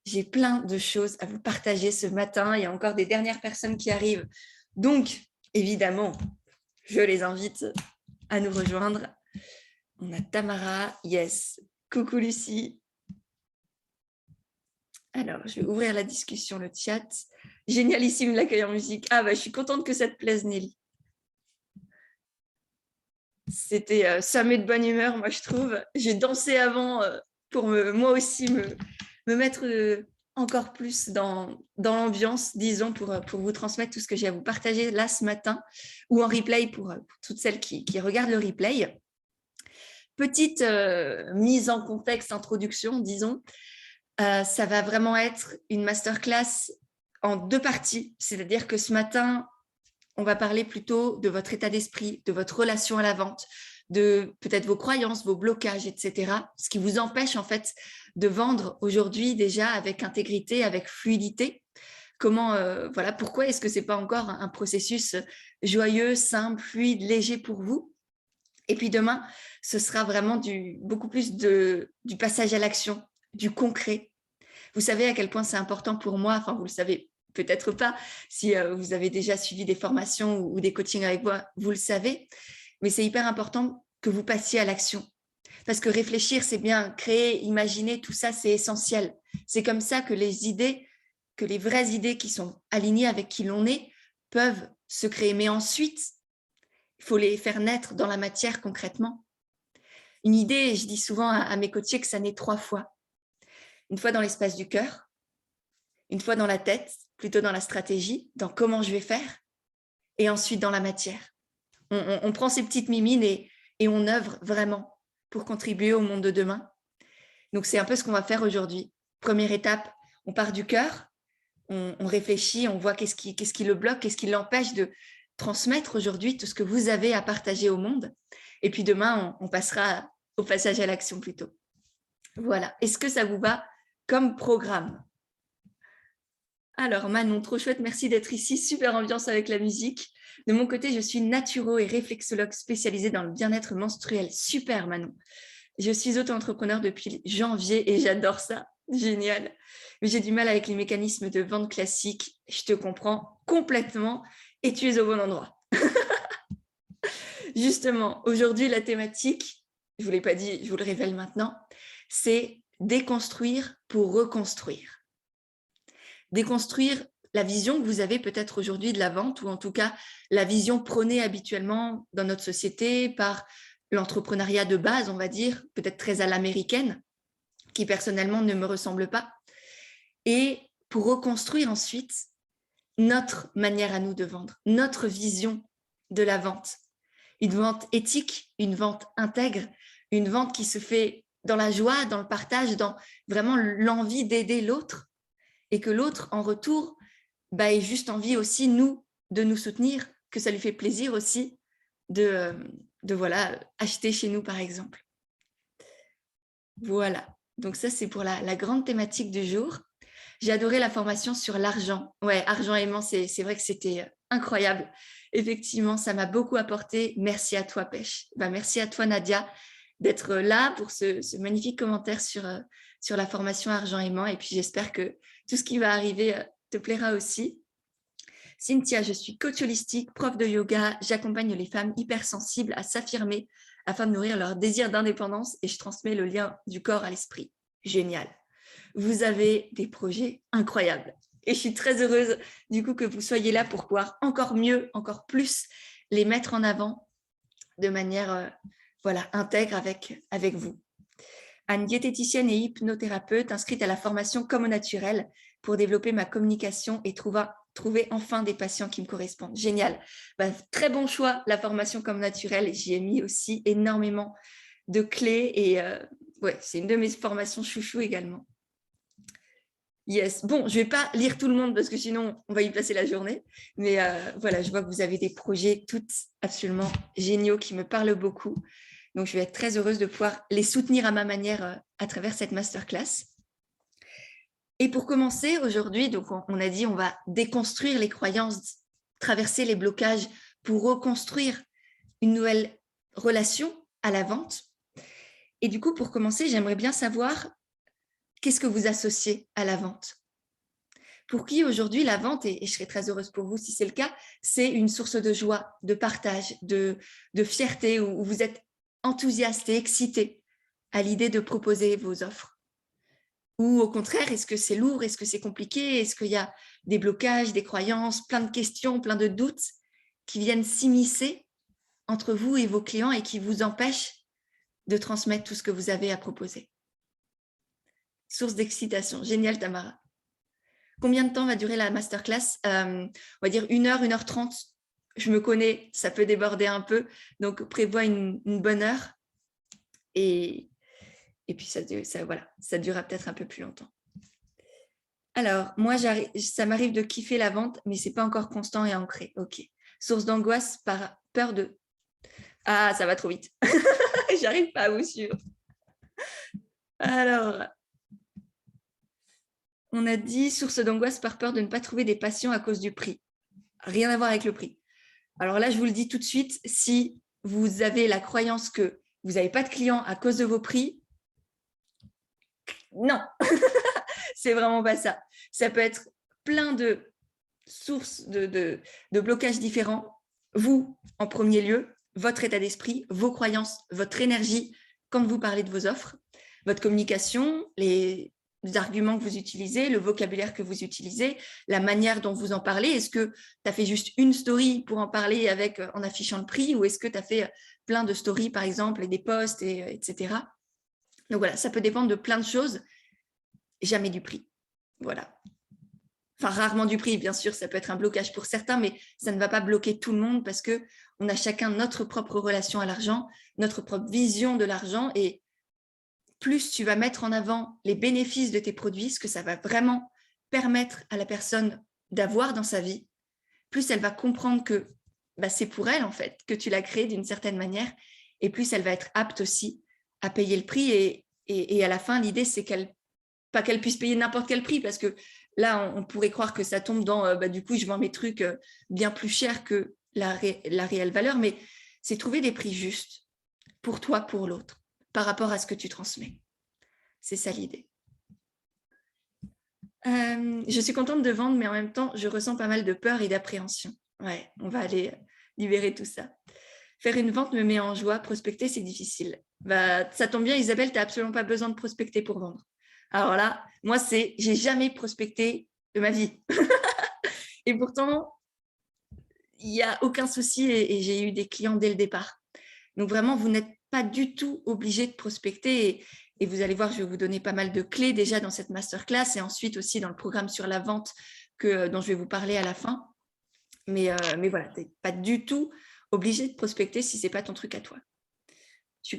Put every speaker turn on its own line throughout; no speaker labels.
J'ai plein de choses à vous partager ce matin. Il y a encore des dernières personnes qui arrivent. Donc, évidemment, je les invite à nous rejoindre. On a Tamara, yes. Coucou Lucie. Alors, je vais ouvrir la discussion, le chat. Génialissime l'accueil en musique. Ah, bah, je suis contente que ça te plaise, Nelly. C'était ça met de bonne humeur, moi, je trouve. J'ai dansé avant pour moi aussi me mettre encore plus dans l'ambiance, disons, pour vous transmettre tout ce que j'ai à vous partager là ce matin ou en replay pour toutes celles qui regardent le replay. Petite mise en contexte, introduction, disons. Ça va vraiment être une masterclass en 2 parties. C'est-à-dire que ce matin, on va parler plutôt de votre état d'esprit, de votre relation à la vente, de peut-être vos croyances, vos blocages, etc. Ce qui vous empêche en fait de vendre aujourd'hui déjà avec intégrité, avec fluidité. Comment, voilà, pourquoi est-ce que c'est pas encore un processus joyeux, simple, fluide, léger pour vous? Et puis demain, ce sera vraiment beaucoup plus du passage à l'action, du concret. Vous savez à quel point c'est important pour moi, enfin vous le savez peut-être pas, si vous avez déjà suivi des formations ou des coachings avec moi, vous le savez, mais c'est hyper important que vous passiez à l'action. Parce que réfléchir, c'est bien, créer, imaginer, tout ça, c'est essentiel. C'est comme ça que les idées, que les vraies idées qui sont alignées avec qui l'on est, peuvent se créer. Mais ensuite, il faut les faire naître dans la matière concrètement. Une idée, je dis souvent à mes coachés que ça naît 3 fois. Une fois dans l'espace du cœur, une fois dans la tête, plutôt dans la stratégie, dans comment je vais faire, et ensuite dans la matière. On prend ces petites mimines et on œuvre vraiment pour contribuer au monde de demain. Donc, c'est un peu ce qu'on va faire aujourd'hui. Première étape, on part du cœur, on réfléchit, on voit qu'est-ce qui le bloque, qu'est-ce qui l'empêche de transmettre aujourd'hui tout ce que vous avez à partager au monde. Et puis demain, on passera au passage à l'action plutôt. Voilà. Est-ce que ça vous va comme programme? Alors Manon, trop chouette, merci d'être ici, super ambiance avec la musique. De mon côté, je suis naturo et réflexologue spécialisée dans le bien-être menstruel. Super Manon. Je suis auto-entrepreneur depuis janvier et j'adore ça, génial. Mais j'ai du mal avec les mécanismes de vente classiques, je te comprends complètement et tu es au bon endroit. Justement, aujourd'hui, la thématique, je ne vous l'ai pas dit, je vous le révèle maintenant, c'est déconstruire pour reconstruire. Déconstruire la vision que vous avez peut-être aujourd'hui de la vente, ou en tout cas la vision prônée habituellement dans notre société par l'entrepreneuriat de base, on va dire, peut-être très à l'américaine, qui personnellement ne me ressemble pas, et pour reconstruire ensuite notre manière à nous de vendre, notre vision de la vente. Une vente éthique, une vente intègre, une vente qui se fait dans la joie, dans le partage, dans vraiment l'envie d'aider l'autre, et que l'autre, en retour, ait juste envie aussi, nous, de nous soutenir, que ça lui fait plaisir aussi de voilà, acheter chez nous, par exemple. Voilà. Donc ça, c'est pour la grande thématique du jour. J'ai adoré la formation sur l'argent. Ouais, argent aimant, c'est vrai que c'était incroyable. Effectivement, ça m'a beaucoup apporté. Merci à toi, Pêche. Merci à toi, Nadia, d'être là pour ce magnifique commentaire sur la formation argent aimant. Et puis, j'espère que tout ce qui va arriver te plaira aussi. Cynthia, je suis coach holistique, prof de yoga. J'accompagne les femmes hypersensibles à s'affirmer afin de nourrir leur désir d'indépendance et je transmets le lien du corps à l'esprit. Génial. Vous avez des projets incroyables. Et je suis très heureuse du coup que vous soyez là pour pouvoir encore mieux, encore plus les mettre en avant de manière voilà, intègre avec vous. Anne, diététicienne et hypnothérapeute, inscrite à la formation Comme au naturel pour développer ma communication et trouver enfin des patients qui me correspondent. Génial. Très bon choix, la formation Comme naturel. J'y ai mis aussi énormément de clés et ouais, c'est une de mes formations chouchou également. Yes. Bon, je ne vais pas lire tout le monde parce que sinon, on va y passer la journée. Mais voilà, je vois que vous avez des projets toutes absolument géniaux qui me parlent beaucoup. Donc, je vais être très heureuse de pouvoir les soutenir à ma manière à travers cette masterclass. Et pour commencer, aujourd'hui, donc on a dit on va déconstruire les croyances, traverser les blocages pour reconstruire une nouvelle relation à la vente. Et du coup, pour commencer, j'aimerais bien savoir qu'est-ce que vous associez à la vente? Pour qui aujourd'hui la vente, et je serais très heureuse pour vous si c'est le cas, c'est une source de joie, de partage, de fierté, où vous êtes enthousiaste et excité à l'idée de proposer vos offres? Ou au contraire, est-ce que c'est lourd? Est-ce que c'est compliqué? Est-ce qu'il y a des blocages, des croyances, plein de questions, plein de doutes qui viennent s'immiscer entre vous et vos clients et qui vous empêchent de transmettre tout ce que vous avez à proposer? Source d'excitation. Génial, Tamara. Combien de temps va durer la masterclass? On va dire 1h, 1h30. Je me connais, ça peut déborder un peu. Donc, prévois une bonne heure. Et puis, voilà, ça durera peut-être un peu plus longtemps. Alors, moi, ça m'arrive de kiffer la vente, mais ce n'est pas encore constant et ancré. OK. Source d'angoisse par peur de... Ah, ça va trop vite. J'arrive pas à vous suivre. Alors... On a dit source d'angoisse par peur de ne pas trouver des patients à cause du prix. Rien à voir avec le prix. Alors là, je vous le dis tout de suite, si vous avez la croyance que vous n'avez pas de clients à cause de vos prix, non, c'est vraiment pas ça. Ça peut être plein de sources de blocages différents. Vous, en premier lieu, votre état d'esprit, vos croyances, votre énergie quand vous parlez de vos offres, votre communication, les arguments que vous utilisez, le vocabulaire que vous utilisez, la manière dont vous en parlez. Est-ce que tu as fait juste une story pour en parler en affichant le prix, ou est-ce que tu as fait plein de stories, par exemple, et des posts, etc. Donc voilà, ça peut dépendre de plein de choses, jamais du prix. Voilà. Enfin, rarement du prix, bien sûr, ça peut être un blocage pour certains, mais ça ne va pas bloquer tout le monde parce qu'on a chacun notre propre relation à l'argent, notre propre vision de l'argent, et plus tu vas mettre en avant les bénéfices de tes produits, ce que ça va vraiment permettre à la personne d'avoir dans sa vie, plus elle va comprendre que c'est pour elle, en fait, que tu l'as créé d'une certaine manière, et plus elle va être apte aussi à payer le prix. Et à la fin, l'idée, c'est pas qu'elle puisse payer n'importe quel prix, parce que là, on pourrait croire que ça tombe dans du coup, je vends mes trucs bien plus cher que la réelle valeur, mais c'est trouver des prix justes pour toi, pour l'autre, par rapport à ce que tu transmets. C'est ça l'idée. Je suis contente de vendre, mais en même temps, je ressens pas mal de peur et d'appréhension. Ouais, on va aller libérer tout ça. Faire une vente me met en joie, prospecter, c'est difficile. Ça tombe bien, Isabelle, tu n'as absolument pas besoin de prospecter pour vendre. Alors là, moi, j'ai jamais prospecté de ma vie. Et pourtant, il n'y a aucun souci et j'ai eu des clients dès le départ. Donc vraiment, vous n'êtes pas du tout obligé de prospecter. Et vous allez voir, je vais vous donner pas mal de clés déjà dans cette masterclass et ensuite aussi dans le programme sur la vente dont je vais vous parler à la fin. Mais voilà, tu n'es pas du tout obligé de prospecter si ce n'est pas ton truc à toi. Je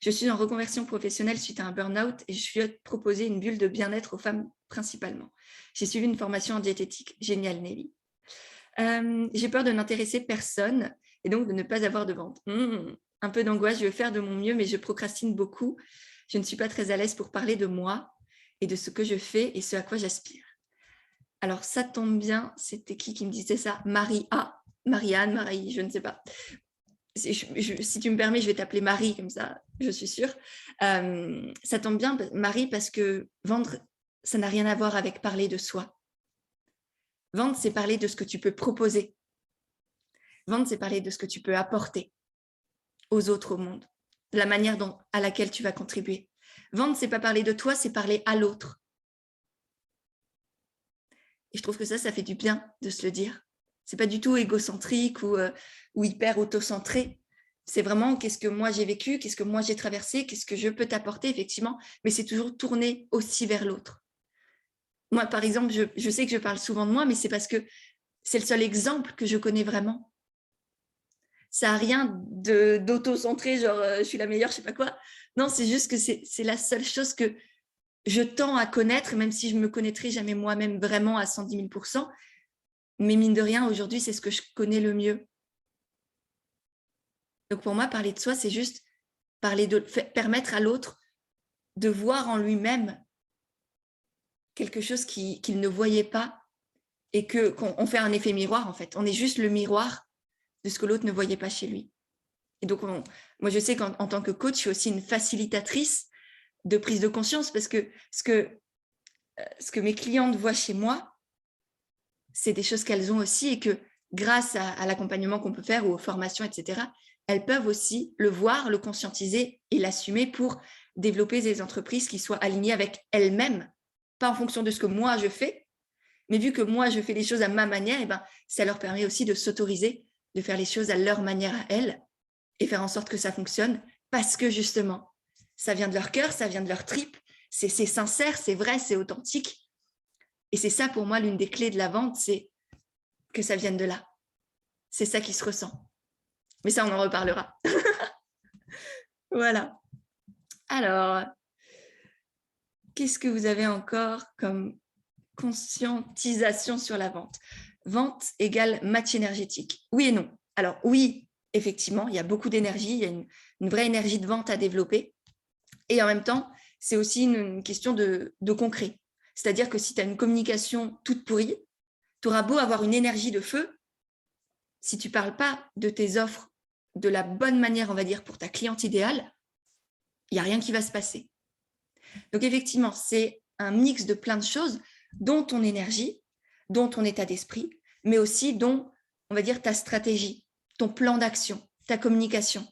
suis en reconversion professionnelle suite à un burn-out et je suis proposer une bulle de bien-être aux femmes principalement. J'ai suivi une formation en diététique. Génial, Nelly. J'ai peur de n'intéresser personne et donc de ne pas avoir de vente. Un peu d'angoisse, je veux faire de mon mieux, mais je procrastine beaucoup. Je ne suis pas très à l'aise pour parler de moi et de ce que je fais et ce à quoi j'aspire. Alors, ça tombe bien, c'était qui me disait ça? Marianne, Marie, je ne sais pas. Si tu me permets, je vais t'appeler Marie, comme ça, je suis sûre. Ça tombe bien, Marie, parce que vendre, ça n'a rien à voir avec parler de soi. Vendre, c'est parler de ce que tu peux proposer. Vendre, c'est parler de ce que tu peux apporter aux autres, au monde, de la manière à laquelle tu vas contribuer. Vendre, c'est pas parler de toi, c'est parler à l'autre. Et je trouve que ça fait du bien de se le dire. C'est pas du tout égocentrique ou hyper autocentré. C'est vraiment qu'est-ce que moi j'ai vécu, qu'est-ce que moi j'ai traversé, qu'est-ce que je peux t'apporter, effectivement, mais c'est toujours tourné aussi vers l'autre. Moi, par exemple, je sais que je parle souvent de moi, mais c'est parce que c'est le seul exemple que je connais vraiment. Ça n'a rien d'autocentré, genre je suis la meilleure, je sais pas quoi. Non, c'est juste que c'est la seule chose que je tends à connaître, même si je ne me connaîtrai jamais moi-même vraiment à 110 000%. Mais mine de rien, aujourd'hui, c'est ce que je connais le mieux. Donc pour moi, parler de soi, c'est juste permettre à l'autre de voir en lui-même quelque chose qu'il ne voyait pas et qu'on fait un effet miroir, en fait. On est juste le miroir de ce que l'autre ne voyait pas chez lui. Et donc, moi, je sais qu'en tant que coach, je suis aussi une facilitatrice de prise de conscience, parce que ce que mes clientes voient chez moi, c'est des choses qu'elles ont aussi et que grâce à l'accompagnement qu'on peut faire ou aux formations, etc., elles peuvent aussi le voir, le conscientiser et l'assumer pour développer des entreprises qui soient alignées avec elles-mêmes, pas en fonction de ce que moi je fais, mais vu que moi je fais les choses à ma manière, et ben, ça leur permet aussi de s'autoriser, de faire les choses à leur manière à elles et faire en sorte que ça fonctionne parce que justement, ça vient de leur cœur, ça vient de leur tripes, c'est sincère, c'est vrai, c'est authentique. Et c'est ça pour moi l'une des clés de la vente, c'est que ça vienne de là. C'est ça qui se ressent. Mais ça, on en reparlera. Voilà. Alors, qu'est-ce que vous avez encore comme conscientisation sur la vente? Vente égale match énergétique. Oui et non. Alors oui, effectivement, il y a beaucoup d'énergie, il y a une vraie énergie de vente à développer. Et en même temps, c'est aussi une question de concret. C'est-à-dire que si tu as une communication toute pourrie, tu auras beau avoir une énergie de feu, si tu ne parles pas de tes offres de la bonne manière, on va dire, pour ta cliente idéale, il n'y a rien qui va se passer. Donc effectivement, c'est un mix de plein de choses, dont ton énergie, dont ton état d'esprit, mais aussi dont, on va dire, ta stratégie, ton plan d'action, ta communication,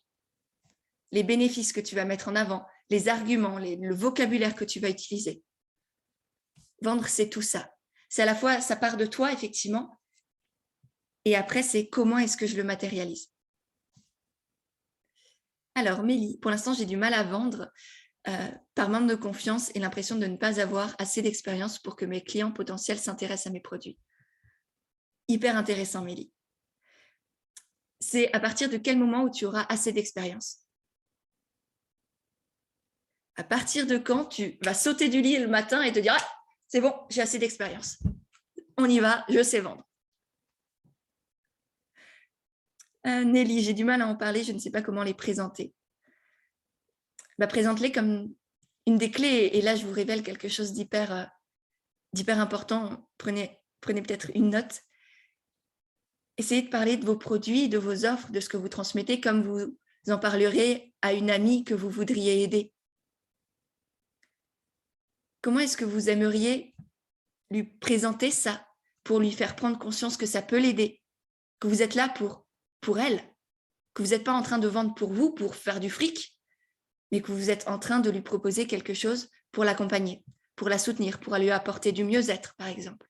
les bénéfices que tu vas mettre en avant, les arguments, le vocabulaire que tu vas utiliser. Vendre, c'est tout ça. C'est à la fois, ça part de toi, effectivement, et après, c'est comment est-ce que je le matérialise. Alors, Mélie, pour l'instant, j'ai du mal à vendre par manque de confiance et l'impression de ne pas avoir assez d'expérience pour que mes clients potentiels s'intéressent à mes produits. Hyper intéressant, Mélie. C'est à partir de quel moment où tu auras assez d'expérience? À partir de quand tu vas sauter du lit le matin et te dire ah, c'est bon, j'ai assez d'expérience. On y va, je sais vendre. Nelly, j'ai du mal à en parler, je ne sais pas comment les présenter. Présente-les comme une des clés, et là je vous révèle quelque chose d'hyper important. Prenez peut-être une note. Essayez de parler de vos produits, de vos offres, de ce que vous transmettez, comme vous en parlerez à une amie que vous voudriez aider. Comment est-ce que vous aimeriez lui présenter ça pour lui faire prendre conscience que ça peut l'aider, que vous êtes là pour elle, que vous n'êtes pas en train de vendre pour vous, pour faire du fric, mais que vous êtes en train de lui proposer quelque chose pour l'accompagner, pour la soutenir, pour lui apporter du mieux-être, par exemple.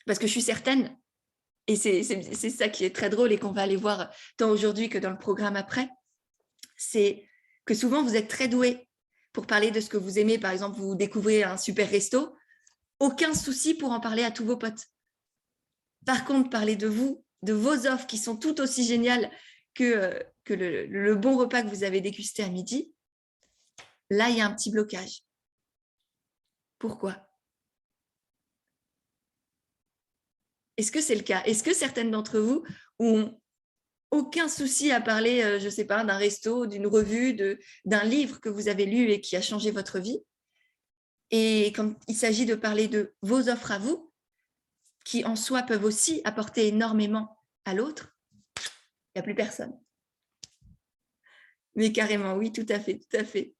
Parce que je suis certaine, et c'est ça qui est très drôle et qu'on va aller voir tant aujourd'hui que dans le programme après, c'est que souvent vous êtes très doué pour parler de ce que vous aimez. Par exemple, vous découvrez un super resto, aucun souci pour en parler à tous vos potes. Par contre, parler de vous, de vos offres qui sont tout aussi géniales que le bon repas que vous avez dégusté à midi, là, il y a un petit blocage. Pourquoi? Est-ce que c'est le cas? Est-ce que certaines d'entre vous ont aucun souci à parler, je ne sais pas, d'un resto, d'une revue, d'un livre que vous avez lu et qui a changé votre vie? Et quand il s'agit de parler de vos offres à vous, qui en soi peuvent aussi apporter énormément à l'autre, il n'y a plus personne. Mais carrément, oui, tout à fait, tout à fait.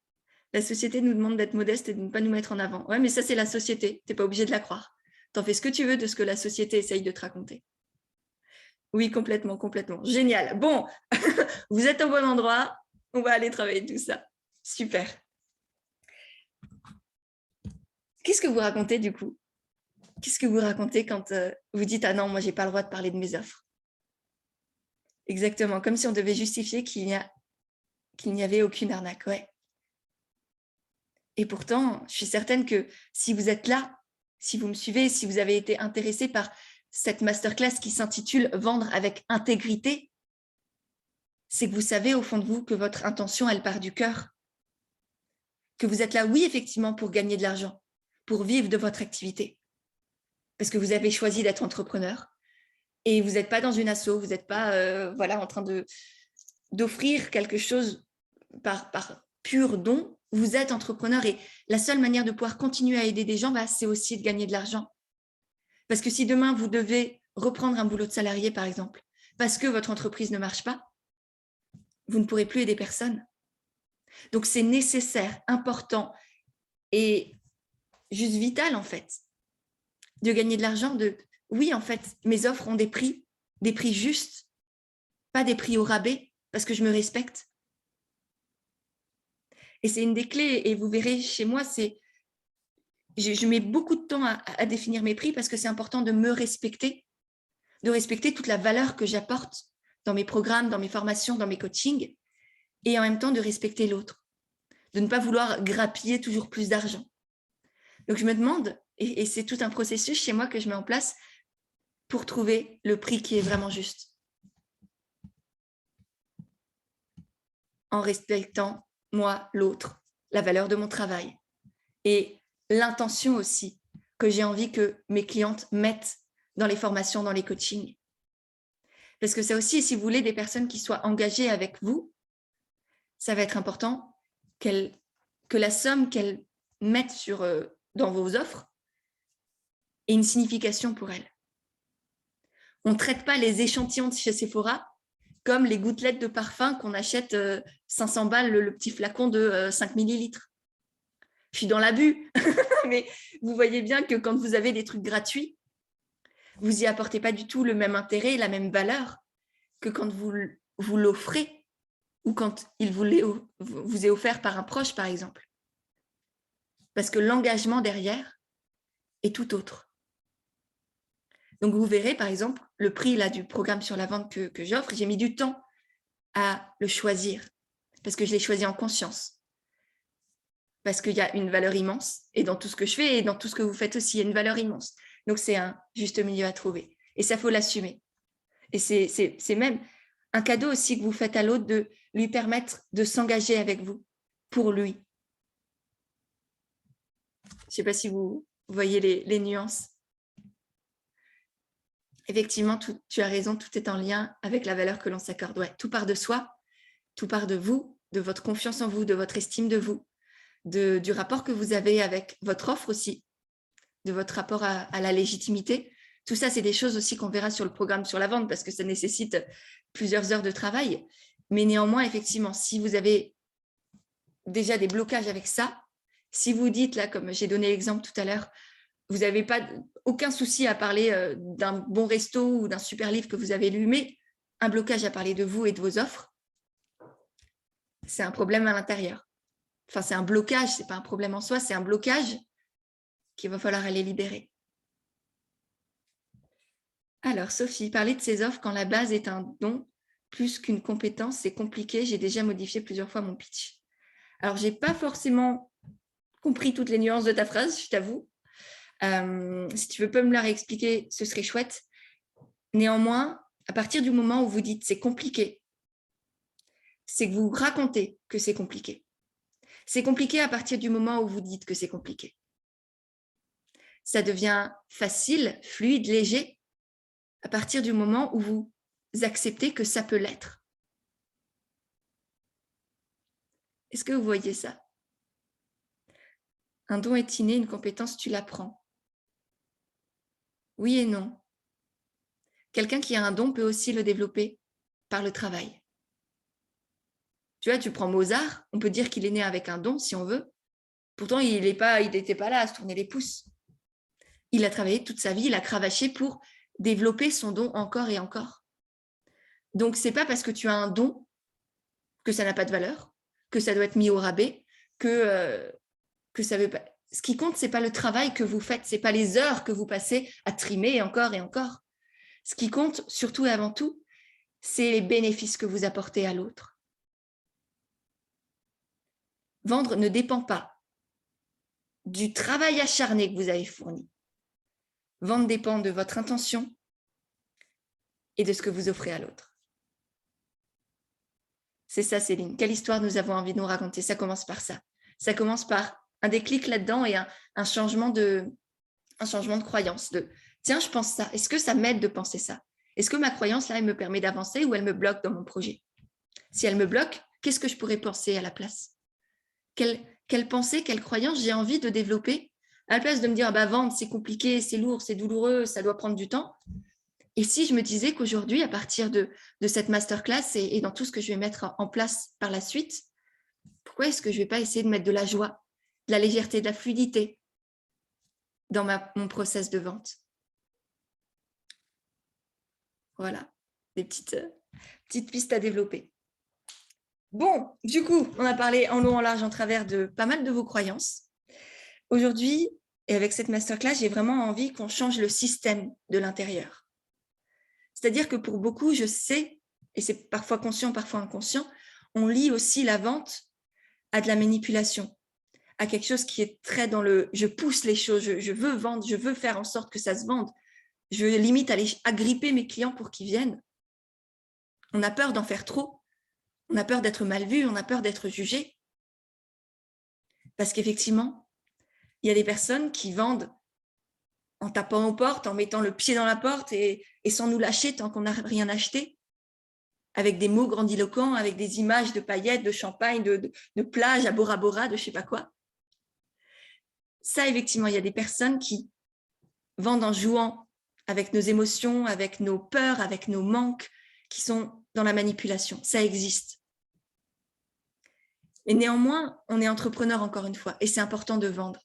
La société nous demande d'être modeste et de ne pas nous mettre en avant. Ouais, mais ça, c'est la société. Tu n'es pas obligé de la croire. Tu en fais ce que tu veux de ce que la société essaye de te raconter. Oui, complètement, complètement. Génial. Bon, vous êtes au bon endroit. On va aller travailler tout ça. Super. Qu'est-ce que vous racontez du coup? Qu'est-ce que vous racontez quand vous dites « Ah non, moi, je n'ai pas le droit de parler de mes offres ». Exactement, comme si on devait justifier qu'il n'y avait aucune arnaque. Ouais. Et pourtant, je suis certaine que si vous êtes là, si vous me suivez, si vous avez été intéressé par cette masterclass qui s'intitule « Vendre avec intégrité », c'est que vous savez au fond de vous que votre intention, elle part du cœur. Que vous êtes là, oui, effectivement, pour gagner de l'argent, pour vivre de votre activité. Parce que vous avez choisi d'être entrepreneur et vous n'êtes pas dans une asso, vous n'êtes pas voilà, en train d'offrir quelque chose par pur don. Vous êtes entrepreneur et la seule manière de pouvoir continuer à aider des gens, c'est aussi de gagner de l'argent. Parce que si demain, vous devez reprendre un boulot de salarié, par exemple, parce que votre entreprise ne marche pas, vous ne pourrez plus aider personne. Donc, c'est nécessaire, important et juste vital, en fait, de gagner de l'argent. Oui, en fait, mes offres ont des prix justes, pas des prix au rabais, parce que je me respecte. Et c'est une des clés. Et vous verrez, chez moi, je mets beaucoup de temps à définir mes prix parce que c'est important de me respecter, de respecter toute la valeur que j'apporte dans mes programmes, dans mes formations, dans mes coachings, et en même temps de respecter l'autre, de ne pas vouloir grappiller toujours plus d'argent. Donc, je me demande, et c'est tout un processus chez moi que je mets en place pour trouver le prix qui est vraiment juste. En respectant, moi, l'autre, la valeur de mon travail et l'intention aussi que j'ai envie que mes clientes mettent dans les formations, dans les coachings. Parce que ça aussi, si vous voulez des personnes qui soient engagées avec vous, ça va être important que la somme qu'elles mettent dans vos offres ait une signification pour elles. On ne traite pas les échantillons de chez Sephora comme les gouttelettes de parfum qu'on achète 500 balles, le petit flacon de 5 millilitres. Je suis dans l'abus, mais vous voyez bien que quand vous avez des trucs gratuits, vous n'y apportez pas du tout le même intérêt, la même valeur que quand vous l'offrez ou quand il vous est offert par un proche, par exemple. Parce que l'engagement derrière est tout autre. Donc, vous verrez, par exemple, le prix là, du programme sur la vente que j'offre, j'ai mis du temps à le choisir parce que je l'ai choisi en conscience. Parce qu'il y a une valeur immense et dans tout ce que je fais et dans tout ce que vous faites aussi, il y a une valeur immense. Donc, c'est un juste milieu à trouver. Et ça, il faut l'assumer. Et c'est même un cadeau aussi que vous faites à l'autre de lui permettre de s'engager avec vous pour lui. Je ne sais pas si vous voyez les nuances. Effectivement, tu as raison, tout est en lien avec la valeur que l'on s'accorde. Ouais, tout part de soi, tout part de vous, de votre confiance en vous, de votre estime de vous, du rapport que vous avez avec votre offre aussi, de votre rapport à la légitimité. Tout ça, c'est des choses aussi qu'on verra sur le programme sur la vente parce que ça nécessite plusieurs heures de travail. Mais néanmoins, effectivement, si vous avez déjà des blocages avec ça, si vous dites, là, comme j'ai donné l'exemple tout à l'heure, vous n'avez aucun souci à parler d'un bon resto ou d'un super livre que vous avez lu, mais un blocage à parler de vous et de vos offres, c'est un problème à l'intérieur. Enfin, c'est un blocage, ce n'est pas un problème en soi, c'est un blocage qu'il va falloir aller libérer. Alors, Sophie, parler de ces offres quand la base est un don plus qu'une compétence, c'est compliqué. J'ai déjà modifié plusieurs fois mon pitch. Alors, je n'ai pas forcément compris toutes les nuances de ta phrase, je t'avoue. Si tu veux pas me la réexpliquer, ce serait chouette. Néanmoins, à partir du moment où vous dites c'est compliqué, c'est que vous racontez que c'est compliqué. C'est compliqué à partir du moment où vous dites que c'est compliqué. Ça devient facile, fluide, léger à partir du moment où vous acceptez que ça peut l'être. Est-ce que vous voyez ça? Un don est inné, une compétence, tu l'apprends. Oui et non. Quelqu'un qui a un don peut aussi le développer par le travail. Tu vois, tu prends Mozart, on peut dire qu'il est né avec un don, si on veut. Pourtant, il n'était pas là à se tourner les pouces. Il a travaillé toute sa vie, il a cravaché pour développer son don encore et encore. Donc, ce n'est pas parce que tu as un don que ça n'a pas de valeur, que ça doit être mis au rabais, que ça veut pas... Ce qui compte, ce n'est pas le travail que vous faites, ce n'est pas les heures que vous passez à trimer encore et encore. Ce qui compte, surtout et avant tout, c'est les bénéfices que vous apportez à l'autre. Vendre ne dépend pas du travail acharné que vous avez fourni. Vendre dépend de votre intention et de ce que vous offrez à l'autre. C'est ça, Céline. Quelle histoire nous avons envie de nous raconter? Ça commence par ça. Ça commence par un déclic là-dedans et un changement de croyance. Tiens, je pense ça. Est-ce que ça m'aide de penser ça? Est-ce que ma croyance, là, elle me permet d'avancer ou elle me bloque dans mon projet? Si elle me bloque, qu'est-ce que je pourrais penser à la place? Quelle pensée, quelle croyance j'ai envie de développer à la place de me dire vendre, c'est compliqué, c'est lourd, c'est douloureux, ça doit prendre du temps. Et si je me disais qu'aujourd'hui, à partir de cette masterclass et dans tout ce que je vais mettre en place par la suite, Pourquoi est-ce que je ne vais pas essayer de mettre de la joie, de la légèreté, de la fluidité dans mon process de vente? Voilà, des petites pistes à développer. Bon, du coup, on a parlé en long, en large, en travers de pas mal de vos croyances. Aujourd'hui, et avec cette masterclass, j'ai vraiment envie qu'on change le système de l'intérieur. C'est-à-dire que pour beaucoup, je sais, et c'est parfois conscient, parfois inconscient, on lie aussi la vente à de la manipulation, à quelque chose qui est très dans le « je pousse les choses, je veux vendre, je veux faire en sorte que ça se vende, je veux limite aller agripper mes clients pour qu'ils viennent ». On a peur d'en faire trop, on a peur d'être mal vu, on a peur d'être jugé. Parce qu'effectivement, il y a des personnes qui vendent en tapant aux portes, en mettant le pied dans la porte et sans nous lâcher tant qu'on n'a rien acheté, avec des mots grandiloquents, avec des images de paillettes, de champagne, de plage à Bora Bora, de je ne sais pas quoi. Ça, effectivement, il y a des personnes qui vendent en jouant avec nos émotions, avec nos peurs, avec nos manques, qui sont dans la manipulation. Ça existe. Et néanmoins, on est entrepreneur encore une fois, et c'est important de vendre.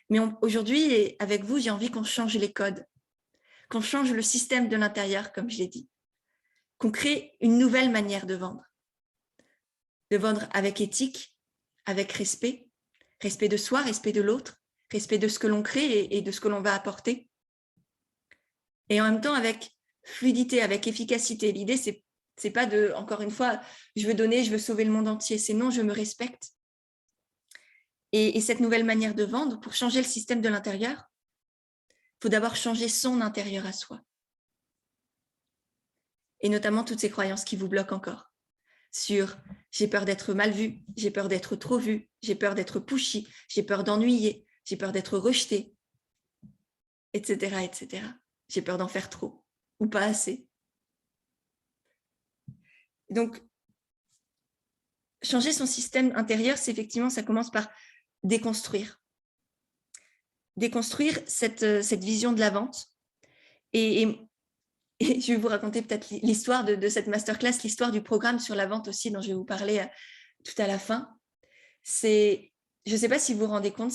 Mais aujourd'hui, avec vous, j'ai envie qu'on change les codes, qu'on change le système de l'intérieur, comme je l'ai dit, qu'on crée une nouvelle manière de vendre avec éthique, avec respect, respect de soi, respect de l'autre, respect de ce que l'on crée et de ce que l'on va apporter. Et en même temps, avec fluidité, avec efficacité. L'idée, c'est pas de, encore une fois, je veux donner, je veux sauver le monde entier. C'est non, je me respecte. Et cette nouvelle manière de vendre, pour changer le système de l'intérieur, il faut d'abord changer son intérieur à soi. Et notamment toutes ces croyances qui vous bloquent encore. Sur j'ai peur d'être mal vue, j'ai peur d'être trop vue, j'ai peur d'être pushy, j'ai peur d'ennuyer, j'ai peur d'être rejetée, etc., etc. J'ai peur d'en faire trop ou pas assez. Donc, changer son système intérieur, c'est effectivement, ça commence par déconstruire. Déconstruire cette vision de la vente. Et je vais vous raconter peut-être l'histoire de cette masterclass, l'histoire du programme sur la vente aussi, dont je vais vous parler tout à la fin. Je ne sais pas si vous vous rendez compte,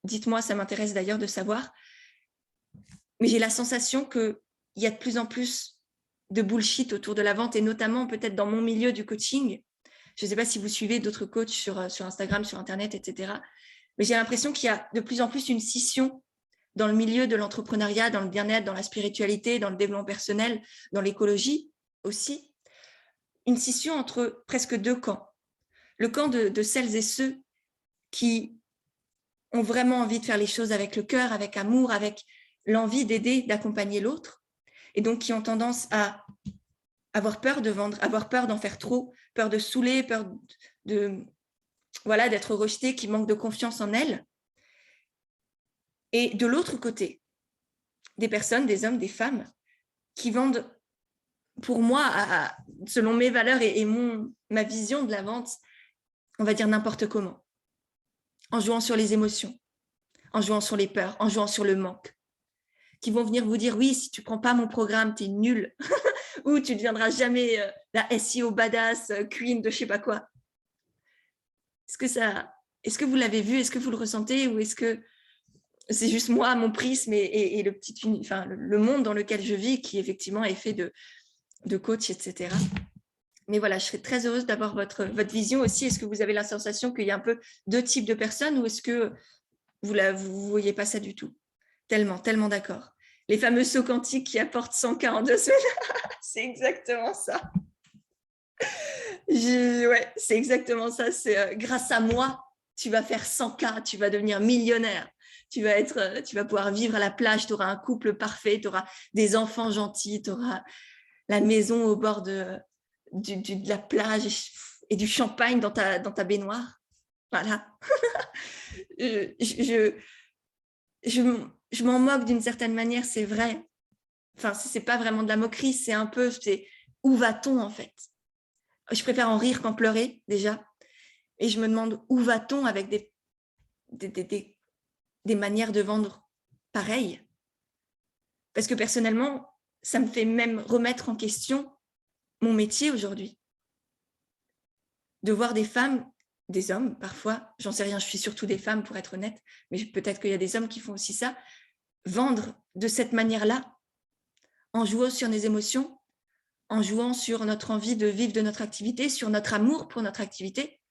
dites-moi, ça m'intéresse d'ailleurs de savoir, mais j'ai la sensation qu'il y a de plus en plus de bullshit autour de la vente, et notamment peut-être dans mon milieu du coaching. Je ne sais pas si vous suivez d'autres coachs sur Instagram, sur Internet, etc. Mais j'ai l'impression qu'il y a de plus en plus une scission dans le milieu de l'entrepreneuriat, dans le bien-être, dans la spiritualité, dans le développement personnel, dans l'écologie aussi. Une scission entre presque deux camps. Le camp de celles et ceux qui ont vraiment envie de faire les choses avec le cœur, avec amour, avec l'envie d'aider, d'accompagner l'autre, et donc qui ont tendance à avoir peur de vendre, avoir peur d'en faire trop, peur de saouler, peur d'être rejeté, qui manquent de confiance en elles. Et de l'autre côté, des personnes, des hommes, des femmes, qui vendent, pour moi, selon mes valeurs et ma vision de la vente, on va dire n'importe comment, en jouant sur les émotions, en jouant sur les peurs, en jouant sur le manque, qui vont venir vous dire, oui, si tu ne prends pas mon programme, tu es nul, ou tu ne deviendras jamais la SEO badass, queen de je ne sais pas quoi. Est-ce que vous l'avez vu, est-ce que vous le ressentez, ou est-ce que c'est juste moi, mon prisme et le monde dans lequel je vis qui effectivement est fait de coach, etc. Mais voilà, je serais très heureuse d'avoir votre vision aussi. Est-ce que vous avez la sensation qu'il y a un peu deux types de personnes, ou est-ce que vous ne voyez pas ça du tout? Tellement d'accord. Les fameux sauts quantiques qui apportent 100K en 2 semaines, c'est exactement ça. Ouais, c'est exactement ça. C'est grâce à moi, tu vas faire 100K, tu vas devenir millionnaire. Tu vas pouvoir vivre à la plage, tu auras un couple parfait, tu auras des enfants gentils, tu auras la maison au bord de la plage et du champagne dans ta baignoire. Voilà. je m'en moque d'une certaine manière, c'est vrai. Enfin, c'est pas vraiment de la moquerie, c'est un peu, où va-t-on en fait? Je préfère en rire qu'en pleurer déjà. Et je me demande où va-t-on avec des manières de vendre pareilles. Parce que personnellement, ça me fait même remettre en question mon métier aujourd'hui. De voir des femmes des hommes parfois, j'en sais rien, je suis surtout des femmes pour être honnête, mais peut-être qu'il y a des hommes qui font aussi ça, vendre de cette manière-là, en jouant sur nos émotions, en jouant sur notre envie de vivre de notre activité, sur notre amour pour notre activité,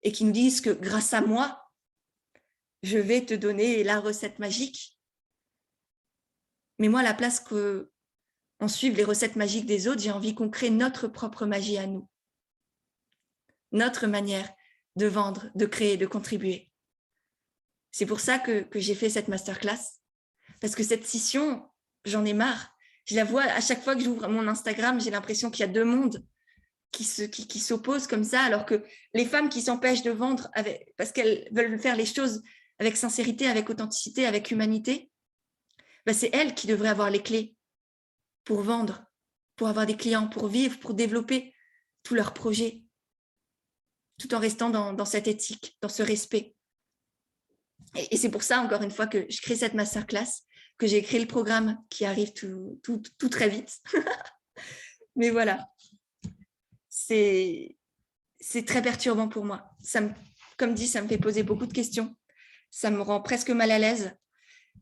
et qui nous disent que grâce à moi, je vais te donner la recette magique. Mais moi, à la place qu'on suive les recettes magiques des autres, j'ai envie qu'on crée notre propre magie à nous. Notre manière de vendre, de créer, de contribuer. C'est pour ça que j'ai fait cette masterclass. Parce que cette scission, j'en ai marre. Je la vois à chaque fois que j'ouvre mon Instagram, j'ai l'impression qu'il y a deux mondes qui s'opposent comme ça, alors que les femmes qui s'empêchent de vendre parce qu'elles veulent faire les choses avec sincérité, avec authenticité, avec humanité, ben c'est elles qui devraient avoir les clés pour vendre, pour avoir des clients, pour vivre, pour développer tous leurs projets, tout en restant dans cette éthique, dans ce respect. Et c'est pour ça, encore une fois, que je crée cette masterclass, que j'ai créé le programme qui arrive tout très vite. Mais voilà, c'est très perturbant pour moi. Comme dit, ça me fait poser beaucoup de questions. Ça me rend presque mal à l'aise.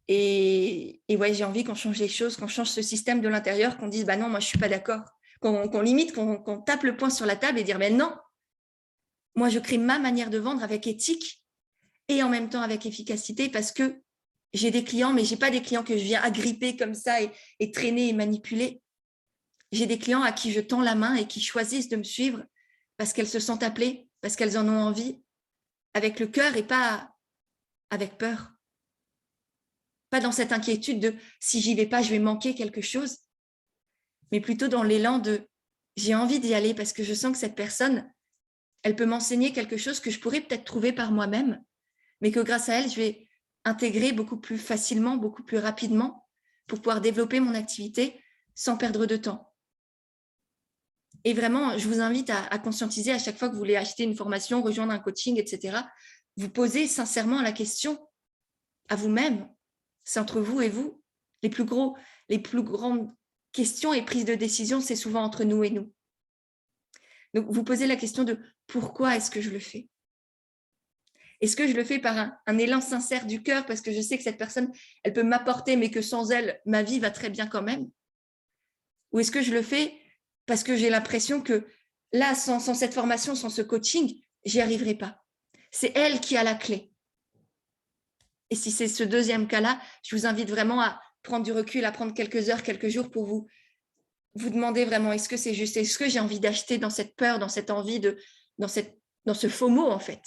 Et ouais, j'ai envie qu'on change les choses, qu'on change ce système de l'intérieur, qu'on dise, bah non, moi, je ne suis pas d'accord. Qu'on limite, qu'on tape le poing sur la table et dire, mais non, moi, je crée ma manière de vendre avec éthique et en même temps avec efficacité parce que j'ai des clients, mais je n'ai pas des clients que je viens agripper comme ça et traîner et manipuler. J'ai des clients à qui je tends la main et qui choisissent de me suivre parce qu'elles se sentent appelées, parce qu'elles en ont envie, avec le cœur et pas avec peur. Pas dans cette inquiétude de si j'y vais pas, je vais manquer quelque chose, mais plutôt dans l'élan de j'ai envie d'y aller parce que je sens que cette personne, elle peut m'enseigner quelque chose que je pourrais peut-être trouver par moi-même, mais que grâce à elle, je vais intégrer beaucoup plus facilement, beaucoup plus rapidement pour pouvoir développer mon activité sans perdre de temps. Et vraiment, je vous invite à conscientiser à chaque fois que vous voulez acheter une formation, rejoindre un coaching, etc. Vous posez sincèrement la question à vous-même. C'est entre vous et vous. Les plus grandes questions et prises de décision, c'est souvent entre nous et nous. Donc, vous posez la question de pourquoi est-ce que je le fais? Est-ce que je le fais par un élan sincère du cœur parce que je sais que cette personne, elle peut m'apporter, mais que sans elle, ma vie va très bien quand même? Ou est-ce que je le fais parce que j'ai l'impression que là, sans cette formation, sans ce coaching, j'y arriverai pas? C'est elle qui a la clé. Et si c'est ce deuxième cas-là, je vous invite vraiment à prendre du recul, à prendre quelques heures, quelques jours pour vous demander vraiment, est-ce que c'est juste, est-ce que j'ai envie d'acheter dans cette peur, dans cette envie, dans ce FOMO en fait?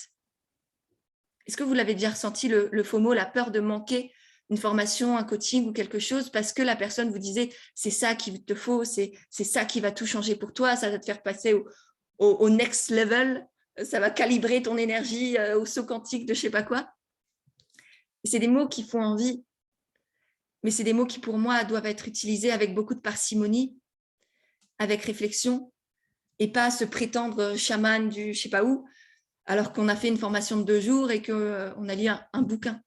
Est-ce que vous l'avez déjà ressenti, le FOMO, la peur de manquer une formation, un coaching ou quelque chose parce que la personne vous disait c'est ça qu'il te faut, c'est ça qui va tout changer pour toi, ça va te faire passer au next level, ça va calibrer ton énergie au saut quantique de je sais pas quoi. C'est des mots qui font envie, mais c'est des mots qui pour moi doivent être utilisés avec beaucoup de parcimonie, avec réflexion et pas se prétendre chaman du je sais pas où alors qu'on a fait une formation de 2 jours et qu'on a lu un bouquin.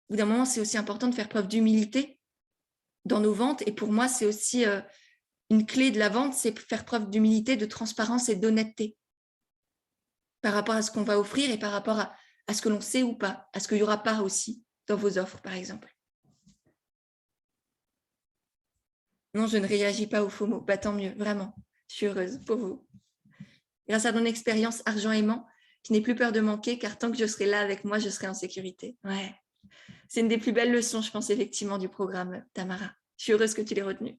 Au bout d'un moment, c'est aussi important de faire preuve d'humilité dans nos ventes. Et pour moi, c'est aussi une clé de la vente, c'est faire preuve d'humilité, de transparence et d'honnêteté par rapport à ce qu'on va offrir et par rapport à ce que l'on sait ou pas, à ce qu'il n'y aura pas aussi dans vos offres, par exemple. Non, je ne réagis pas au FOMO. Bah, tant mieux, vraiment. Je suis heureuse pour vous. Grâce à ton expérience argent-aimant, je n'ai plus peur de manquer car tant que je serai là avec moi, je serai en sécurité. Ouais. C'est une des plus belles leçons, je pense, effectivement, du programme, Tamara. Je suis heureuse que tu l'aies retenu.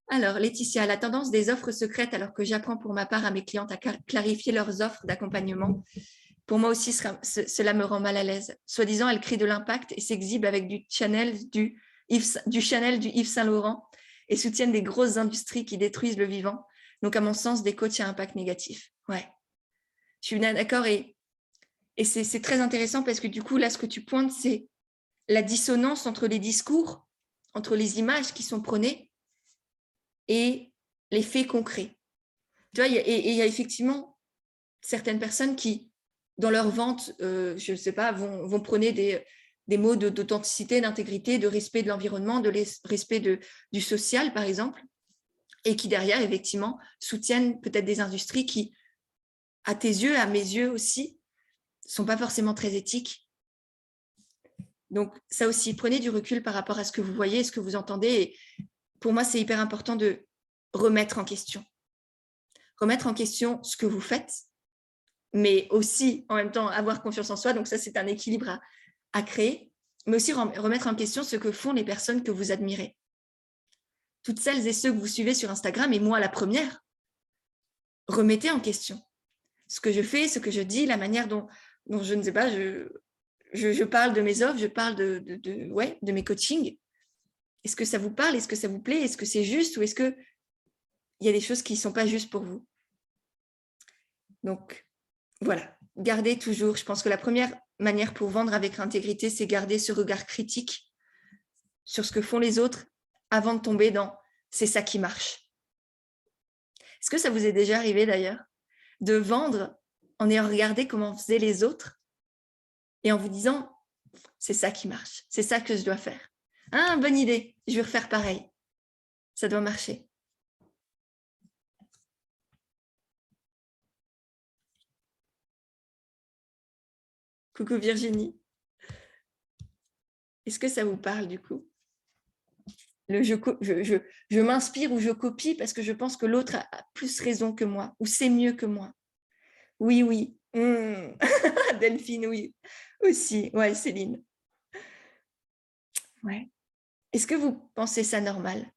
Alors, Laetitia, la tendance des offres secrètes, alors que j'apprends pour ma part à mes clientes à clarifier leurs offres d'accompagnement, pour moi aussi, cela me rend mal à l'aise. Soi-disant, elles créent de l'impact et s'exhibent avec du Chanel, du Yves Saint-Laurent et soutiennent des grosses industries qui détruisent le vivant. Donc, à mon sens, des coachs à impact négatif. Ouais, je suis d'accord et c'est très intéressant parce que du coup, là, ce que tu pointes, c'est la dissonance entre les discours, entre les images qui sont prônées et les faits concrets. Tu vois, il y a effectivement certaines personnes qui, dans leur vente, je ne sais pas, vont prôner des mots d'authenticité, d'intégrité, de respect de l'environnement, de respect du social, par exemple, et qui derrière, effectivement, soutiennent peut-être des industries qui à tes yeux, à mes yeux aussi, ne sont pas forcément très éthiques. Donc, ça aussi, prenez du recul par rapport à ce que vous voyez, ce que vous entendez. Et pour moi, c'est hyper important de remettre en question. Remettre en question ce que vous faites, mais aussi, en même temps, avoir confiance en soi. Donc, ça, c'est un équilibre à créer, mais aussi remettre en question ce que font les personnes que vous admirez. Toutes celles et ceux que vous suivez sur Instagram, et moi la première, remettez en question ce que je fais, ce que je dis, la manière dont je ne sais pas, je parle de mes offres, je parle de mes coachings. Est-ce que ça vous parle? Est-ce que ça vous plaît? Est-ce que c'est juste? Ou est-ce qu'il y a des choses qui ne sont pas justes pour vous? Donc, voilà. Gardez toujours, je pense que la première manière pour vendre avec intégrité, c'est garder ce regard critique sur ce que font les autres avant de tomber dans « c'est ça qui marche ». Est-ce que ça vous est déjà arrivé d'ailleurs de vendre en ayant regardé comment faisaient les autres et en vous disant « c'est ça qui marche, c'est ça que je dois faire ». Ah, bonne idée, je vais refaire pareil. Ça doit marcher. Coucou Virginie. Est-ce que ça vous parle du coup? Je m'inspire ou je copie parce que je pense que l'autre a plus raison que moi ou c'est mieux que moi. Oui, oui. Delphine, oui. Aussi. Ouais, Céline. Ouais. Est-ce que vous pensez ça normal?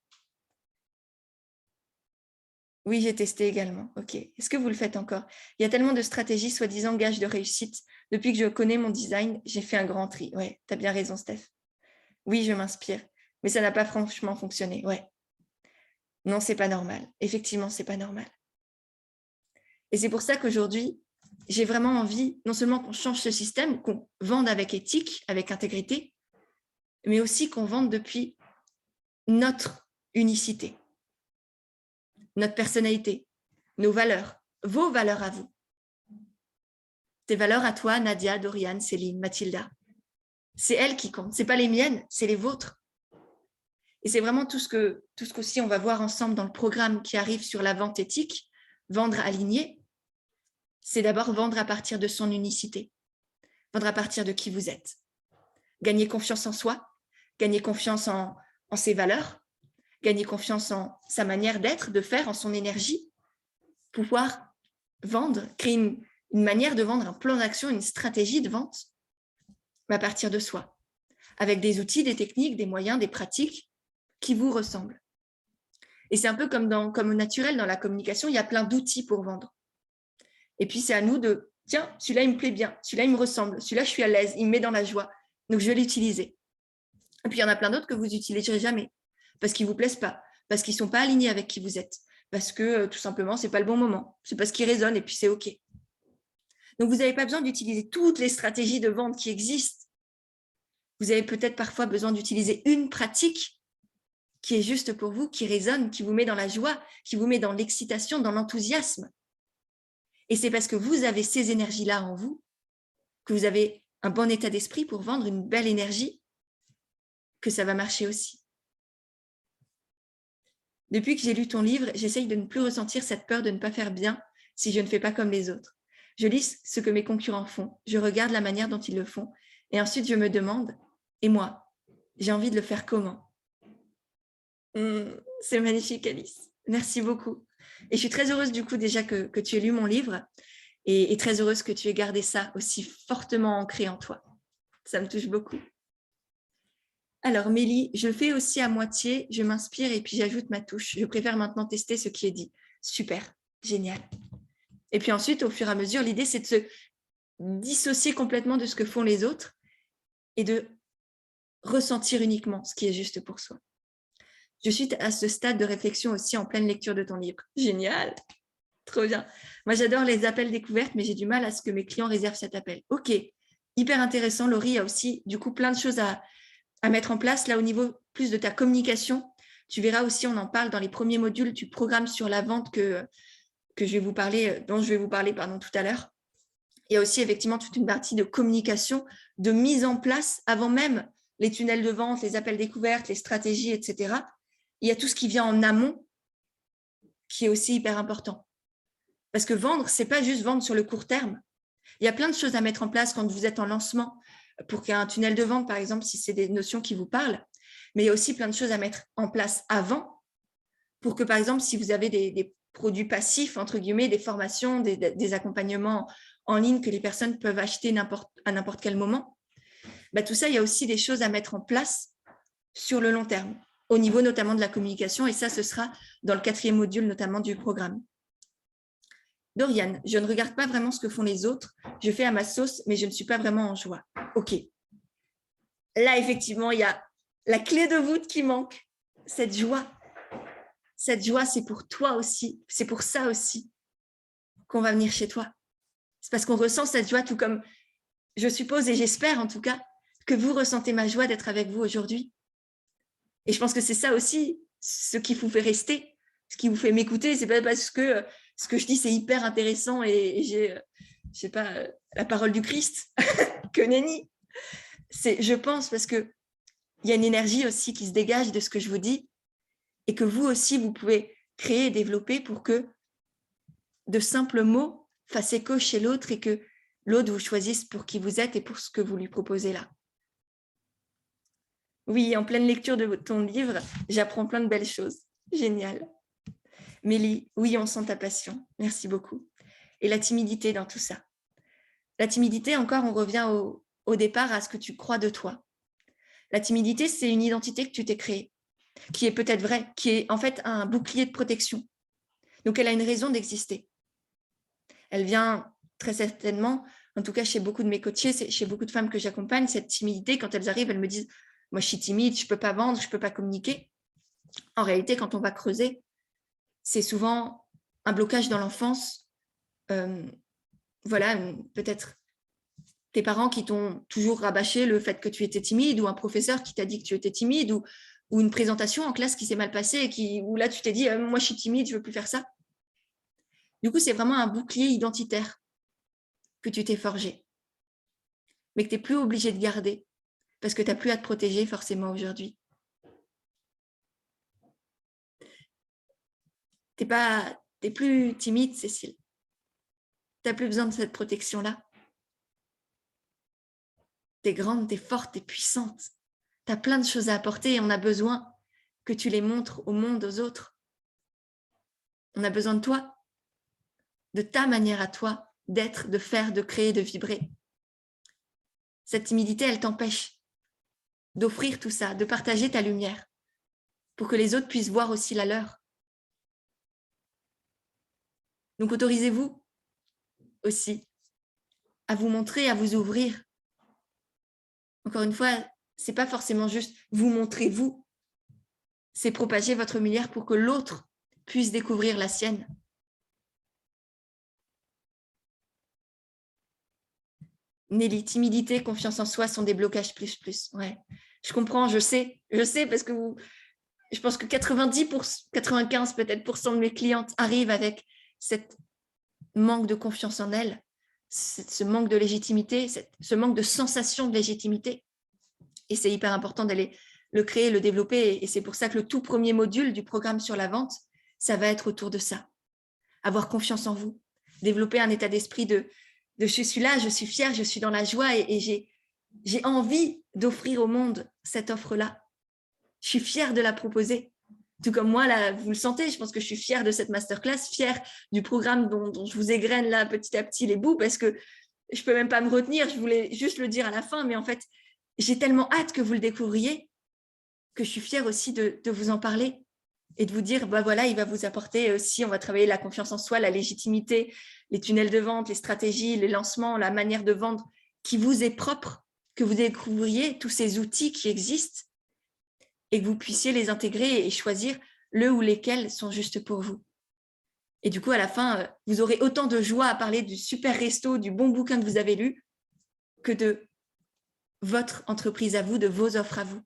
Oui, j'ai testé également. Ok. Est-ce que vous le faites encore? Il y a tellement de stratégies soi-disant gages de réussite. Depuis que je connais mon design, j'ai fait un grand tri. Ouais, tu as bien raison, Steph. Oui, je m'inspire. Mais ça n'a pas franchement fonctionné. Ouais. Non, c'est pas normal. Effectivement, c'est pas normal. Et c'est pour ça qu'aujourd'hui, j'ai vraiment envie, non seulement qu'on change ce système, qu'on vende avec éthique, avec intégrité, mais aussi qu'on vende depuis notre unicité, notre personnalité, nos valeurs, vos valeurs à vous. Tes valeurs à toi, Nadia, Doriane, Céline, Mathilda. C'est elles qui comptent. Ce n'est pas les miennes, c'est les vôtres. Et c'est vraiment tout ce qu'aussi on va voir ensemble dans le programme qui arrive sur la vente éthique, vendre aligné. C'est d'abord vendre à partir de son unicité, vendre à partir de qui vous êtes. Gagner confiance en soi, gagner confiance en ses valeurs, gagner confiance en sa manière d'être, de faire, en son énergie, pouvoir vendre, créer une manière de vendre, un plan d'action, une stratégie de vente à partir de soi, avec des outils, des techniques, des moyens, des pratiques qui vous ressemblent. Et c'est un peu comme au naturel dans la communication, il y a plein d'outils pour vendre. Et puis, c'est à nous de, tiens, celui-là, il me plaît bien, celui-là, il me ressemble, celui-là, je suis à l'aise, il me met dans la joie. Donc, je vais l'utiliser. Et puis, il y en a plein d'autres que vous n'utiliserez jamais parce qu'ils ne vous plaisent pas, parce qu'ils ne sont pas alignés avec qui vous êtes, parce que tout simplement, ce n'est pas le bon moment. C'est parce qu'ils résonnent et puis c'est OK. Donc, vous n'avez pas besoin d'utiliser toutes les stratégies de vente qui existent. Vous avez peut-être parfois besoin d'utiliser une pratique qui est juste pour vous, qui résonne, qui vous met dans la joie, qui vous met dans l'excitation, dans l'enthousiasme. Et c'est parce que vous avez ces énergies-là en vous, que vous avez un bon état d'esprit pour vendre une belle énergie, que ça va marcher aussi. Depuis que j'ai lu ton livre, j'essaye de ne plus ressentir cette peur de ne pas faire bien si je ne fais pas comme les autres. Je lis ce que mes concurrents font, je regarde la manière dont ils le font, et ensuite je me demande, et moi, j'ai envie de le faire comment? C'est magnifique, Alice. Merci beaucoup. Et je suis très heureuse du coup déjà que tu aies lu mon livre et très heureuse que tu aies gardé ça aussi fortement ancré en toi. Ça me touche beaucoup. Alors, Mélie, je fais aussi à moitié, je m'inspire et puis j'ajoute ma touche. Je préfère maintenant tester ce qui est dit. Super, génial. Et puis ensuite, au fur et à mesure, l'idée, c'est de se dissocier complètement de ce que font les autres et de ressentir uniquement ce qui est juste pour soi. Je suis à ce stade de réflexion aussi en pleine lecture de ton livre. Génial, trop bien. Moi, j'adore les appels découvertes, mais j'ai du mal à ce que mes clients réservent cet appel. Ok, hyper intéressant. Laurie, il y a aussi du coup plein de choses à mettre en place. Là, au niveau plus de ta communication, tu verras aussi, on en parle dans les premiers modules du programme sur la vente dont je vais vous parler tout à l'heure. Il y a aussi effectivement toute une partie de communication, de mise en place avant même les tunnels de vente, les appels découvertes, les stratégies, etc. Il y a tout ce qui vient en amont qui est aussi hyper important. Parce que vendre, ce n'est pas juste vendre sur le court terme. Il y a plein de choses à mettre en place quand vous êtes en lancement, pour qu'il y ait un tunnel de vente, par exemple, si c'est des notions qui vous parlent. Mais il y a aussi plein de choses à mettre en place avant, pour que, par exemple, si vous avez des produits passifs, entre guillemets, des formations, des accompagnements en ligne que les personnes peuvent acheter à n'importe quel moment, bah, tout ça, il y a aussi des choses à mettre en place sur le long terme, au niveau notamment de la communication. Et ça, ce sera dans le 4e module, notamment du programme. Dorian, je ne regarde pas vraiment ce que font les autres. Je fais à ma sauce, mais je ne suis pas vraiment en joie. OK. Là, effectivement, il y a la clé de voûte qui manque. Cette joie. Cette joie, c'est pour toi aussi. C'est pour ça aussi qu'on va venir chez toi. C'est parce qu'on ressent cette joie, tout comme je suppose et j'espère en tout cas que vous ressentez ma joie d'être avec vous aujourd'hui. Et je pense que c'est ça aussi ce qui vous fait rester, ce qui vous fait m'écouter. C'est pas parce que ce que je dis c'est hyper intéressant et j'ai, je sais pas, la parole du Christ que nenni. C'est, je pense, parce que il y a une énergie aussi qui se dégage de ce que je vous dis et que vous aussi vous pouvez créer et développer pour que de simples mots fassent écho chez l'autre et que l'autre vous choisisse pour qui vous êtes et pour ce que vous lui proposez là. Oui, en pleine lecture de ton livre, j'apprends plein de belles choses. Génial. Mélie, oui, on sent ta passion. Merci beaucoup. Et la timidité dans tout ça. La timidité, encore, on revient au départ à ce que tu crois de toi. La timidité, c'est une identité que tu t'es créée, qui est peut-être vraie, qui est en fait un bouclier de protection. Donc, elle a une raison d'exister. Elle vient très certainement, en tout cas chez beaucoup de mes coachés, chez beaucoup de femmes que j'accompagne, cette timidité, quand elles arrivent, elles me disent « Moi, je suis timide, je ne peux pas vendre, je ne peux pas communiquer. » En réalité, quand on va creuser, c'est souvent un blocage dans l'enfance. Voilà, peut-être tes parents qui t'ont toujours rabâché le fait que tu étais timide, ou un professeur qui t'a dit que tu étais timide, ou une présentation en classe qui s'est mal passée, et où là, tu t'es dit « Moi, je suis timide, je ne veux plus faire ça. » Du coup, c'est vraiment un bouclier identitaire que tu t'es forgé, mais que tu n'es plus obligé de garder, parce que tu n'as plus à te protéger forcément aujourd'hui. Tu n'es plus timide, Cécile. Tu n'as plus besoin de cette protection-là. Tu es grande, tu es forte, tu es puissante. Tu as plein de choses à apporter et on a besoin que tu les montres au monde, aux autres. On a besoin de toi, de ta manière à toi d'être, de faire, de créer, de vibrer. Cette timidité, elle t'empêche d'offrir tout ça, de partager ta lumière pour que les autres puissent voir aussi la leur. Donc, autorisez-vous aussi à vous montrer, à vous ouvrir. Encore une fois, ce n'est pas forcément juste vous montrer vous, c'est propager votre lumière pour que l'autre puisse découvrir la sienne. Nelly, timidité, confiance en soi sont des blocages plus. Ouais, je comprends, je sais parce que je pense que 95 peut-être % de mes clientes arrivent avec cette manque de confiance en elles, ce manque de légitimité, ce manque de sensation de légitimité. Et c'est hyper important d'aller le créer, le développer. Et c'est pour ça que le tout premier module du programme sur la vente, ça va être autour de ça. Avoir confiance en vous, développer un état d'esprit de je suis là, je suis fière, je suis dans la joie et j'ai envie d'offrir au monde cette offre-là. Je suis fière de la proposer. Tout comme moi, là, vous le sentez, je pense que je suis fière de cette masterclass, fière du programme dont je vous égrène là petit à petit les bouts parce que je ne peux même pas me retenir, je voulais juste le dire à la fin, mais en fait, j'ai tellement hâte que vous le découvriez que je suis fière aussi de vous en parler et de vous dire, bah voilà, il va vous apporter aussi, on va travailler la confiance en soi, la légitimité, les tunnels de vente, les stratégies, les lancements, la manière de vendre qui vous est propre, que vous découvriez tous ces outils qui existent et que vous puissiez les intégrer et choisir le ou lesquels sont justes pour vous. Et du coup, à la fin, vous aurez autant de joie à parler du super resto, du bon bouquin que vous avez lu, que de votre entreprise à vous, de vos offres à vous.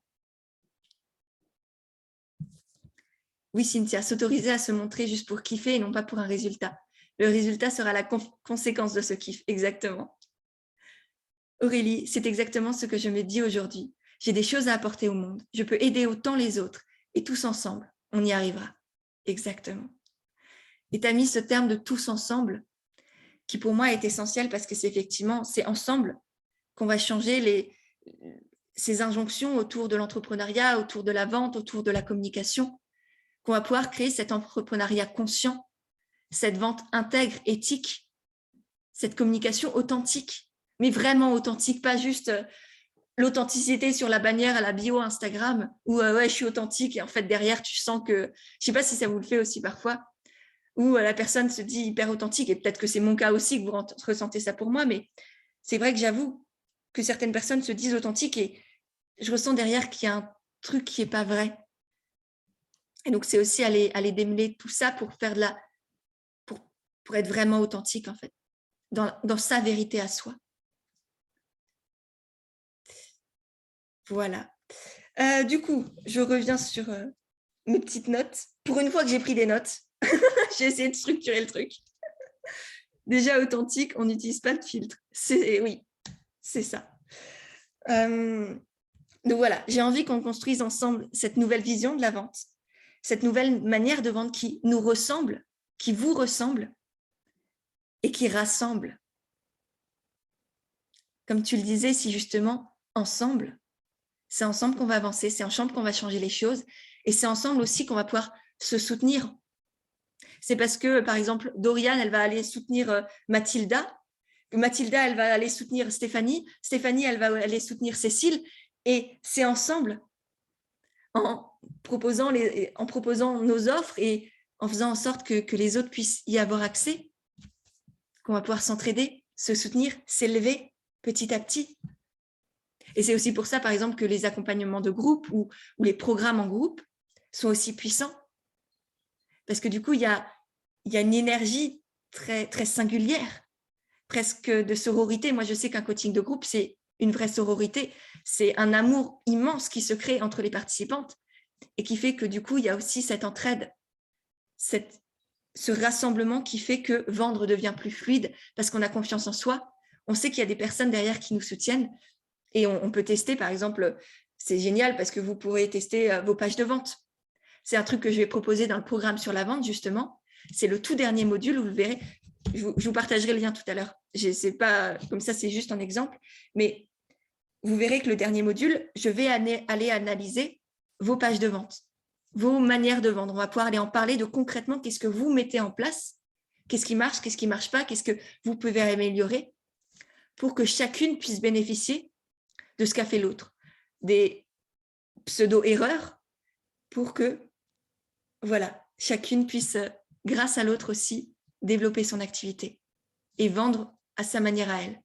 Oui, Cynthia, s'autoriser à se montrer juste pour kiffer et non pas pour un résultat. Le résultat sera la conséquence de ce kiff, exactement. Aurélie, c'est exactement ce que je me dis aujourd'hui. J'ai des choses à apporter au monde. Je peux aider autant les autres. Et tous ensemble, on y arrivera. Exactement. Et tu as mis ce terme de tous ensemble qui pour moi est essentiel parce que c'est ensemble qu'on va changer ces injonctions autour de l'entrepreneuriat, autour de la vente, autour de la communication, qu'on va pouvoir créer cet entrepreneuriat conscient, cette vente intègre, éthique, cette communication authentique, mais vraiment authentique, pas juste l'authenticité sur la bannière à la bio Instagram où ouais, je suis authentique et en fait derrière tu sens que, je sais pas si ça vous le fait aussi parfois, où la personne se dit hyper authentique et peut-être que c'est mon cas aussi que vous ressentez ça pour moi, mais c'est vrai que j'avoue que certaines personnes se disent authentiques et je ressens derrière qu'il y a un truc qui est pas vrai. Et donc c'est aussi aller démêler tout ça pour faire pour être vraiment authentique en fait, dans sa vérité à soi. Voilà. Du coup, je reviens sur mes petites notes. Pour une fois que j'ai pris des notes, j'ai essayé de structurer le truc. Déjà authentique, on n'utilise pas de filtre. Oui, c'est ça. Donc voilà, j'ai envie qu'on construise ensemble cette nouvelle vision de la vente, cette nouvelle manière de vendre qui nous ressemble, qui vous ressemble et qui rassemble. Comme tu le disais, si justement, ensemble, c'est ensemble qu'on va avancer, c'est ensemble qu'on va changer les choses et c'est ensemble aussi qu'on va pouvoir se soutenir. C'est parce que, par exemple, Doriane, elle va aller soutenir Mathilda, Mathilda, elle va aller soutenir Stéphanie, Stéphanie, elle va aller soutenir Cécile et c'est ensemble, en proposant nos offres et en faisant en sorte que les autres puissent y avoir accès, qu'on va pouvoir s'entraider, se soutenir, s'élever petit à petit. Et c'est aussi pour ça, par exemple, que les accompagnements de groupe ou les programmes en groupe sont aussi puissants. Parce que du coup, il y a une énergie très, très singulière, presque de sororité. Moi, je sais qu'un coaching de groupe, c'est une vraie sororité. C'est un amour immense qui se crée entre les participantes et qui fait que du coup, il y a aussi cette entraide, ce rassemblement qui fait que vendre devient plus fluide parce qu'on a confiance en soi. On sait qu'il y a des personnes derrière qui nous soutiennent et on peut tester, par exemple, c'est génial parce que vous pourrez tester vos pages de vente. C'est un truc que je vais proposer dans le programme sur la vente, justement. C'est le tout dernier module où vous le verrez. Je vous partagerai le lien tout à l'heure. C'est pas comme ça, c'est juste un exemple. Mais vous verrez que le dernier module, je vais aller analyser vos pages de vente, vos manières de vendre. On va pouvoir aller en parler de concrètement qu'est-ce que vous mettez en place, qu'est-ce qui marche, qu'est-ce qui ne marche pas, qu'est-ce que vous pouvez améliorer pour que chacune puisse bénéficier de ce qu'a fait l'autre. Des pseudo-erreurs pour que, voilà, chacune puisse, grâce à l'autre aussi, développer son activité et vendre à sa manière à elle.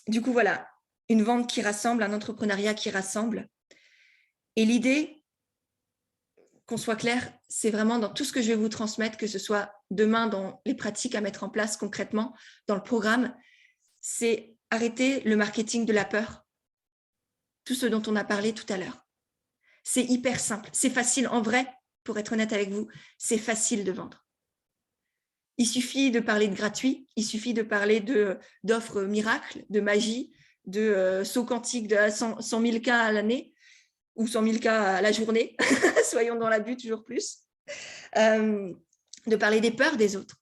Du coup, voilà, une vente qui rassemble, un entrepreneuriat qui rassemble. Et l'idée, qu'on soit clair, c'est vraiment dans tout ce que je vais vous transmettre, que ce soit demain dans les pratiques à mettre en place concrètement, dans le programme, c'est arrêter le marketing de la peur, tout ce dont on a parlé tout à l'heure. C'est hyper simple, c'est facile. En vrai, pour être honnête avec vous, c'est facile de vendre. Il suffit de parler de gratuit, il suffit de parler d'offres miracles, de magie, de saut quantique de 100 000 cas à l'année ou 100 000 cas à la journée, soyons dans l'abus toujours plus, de parler des peurs des autres,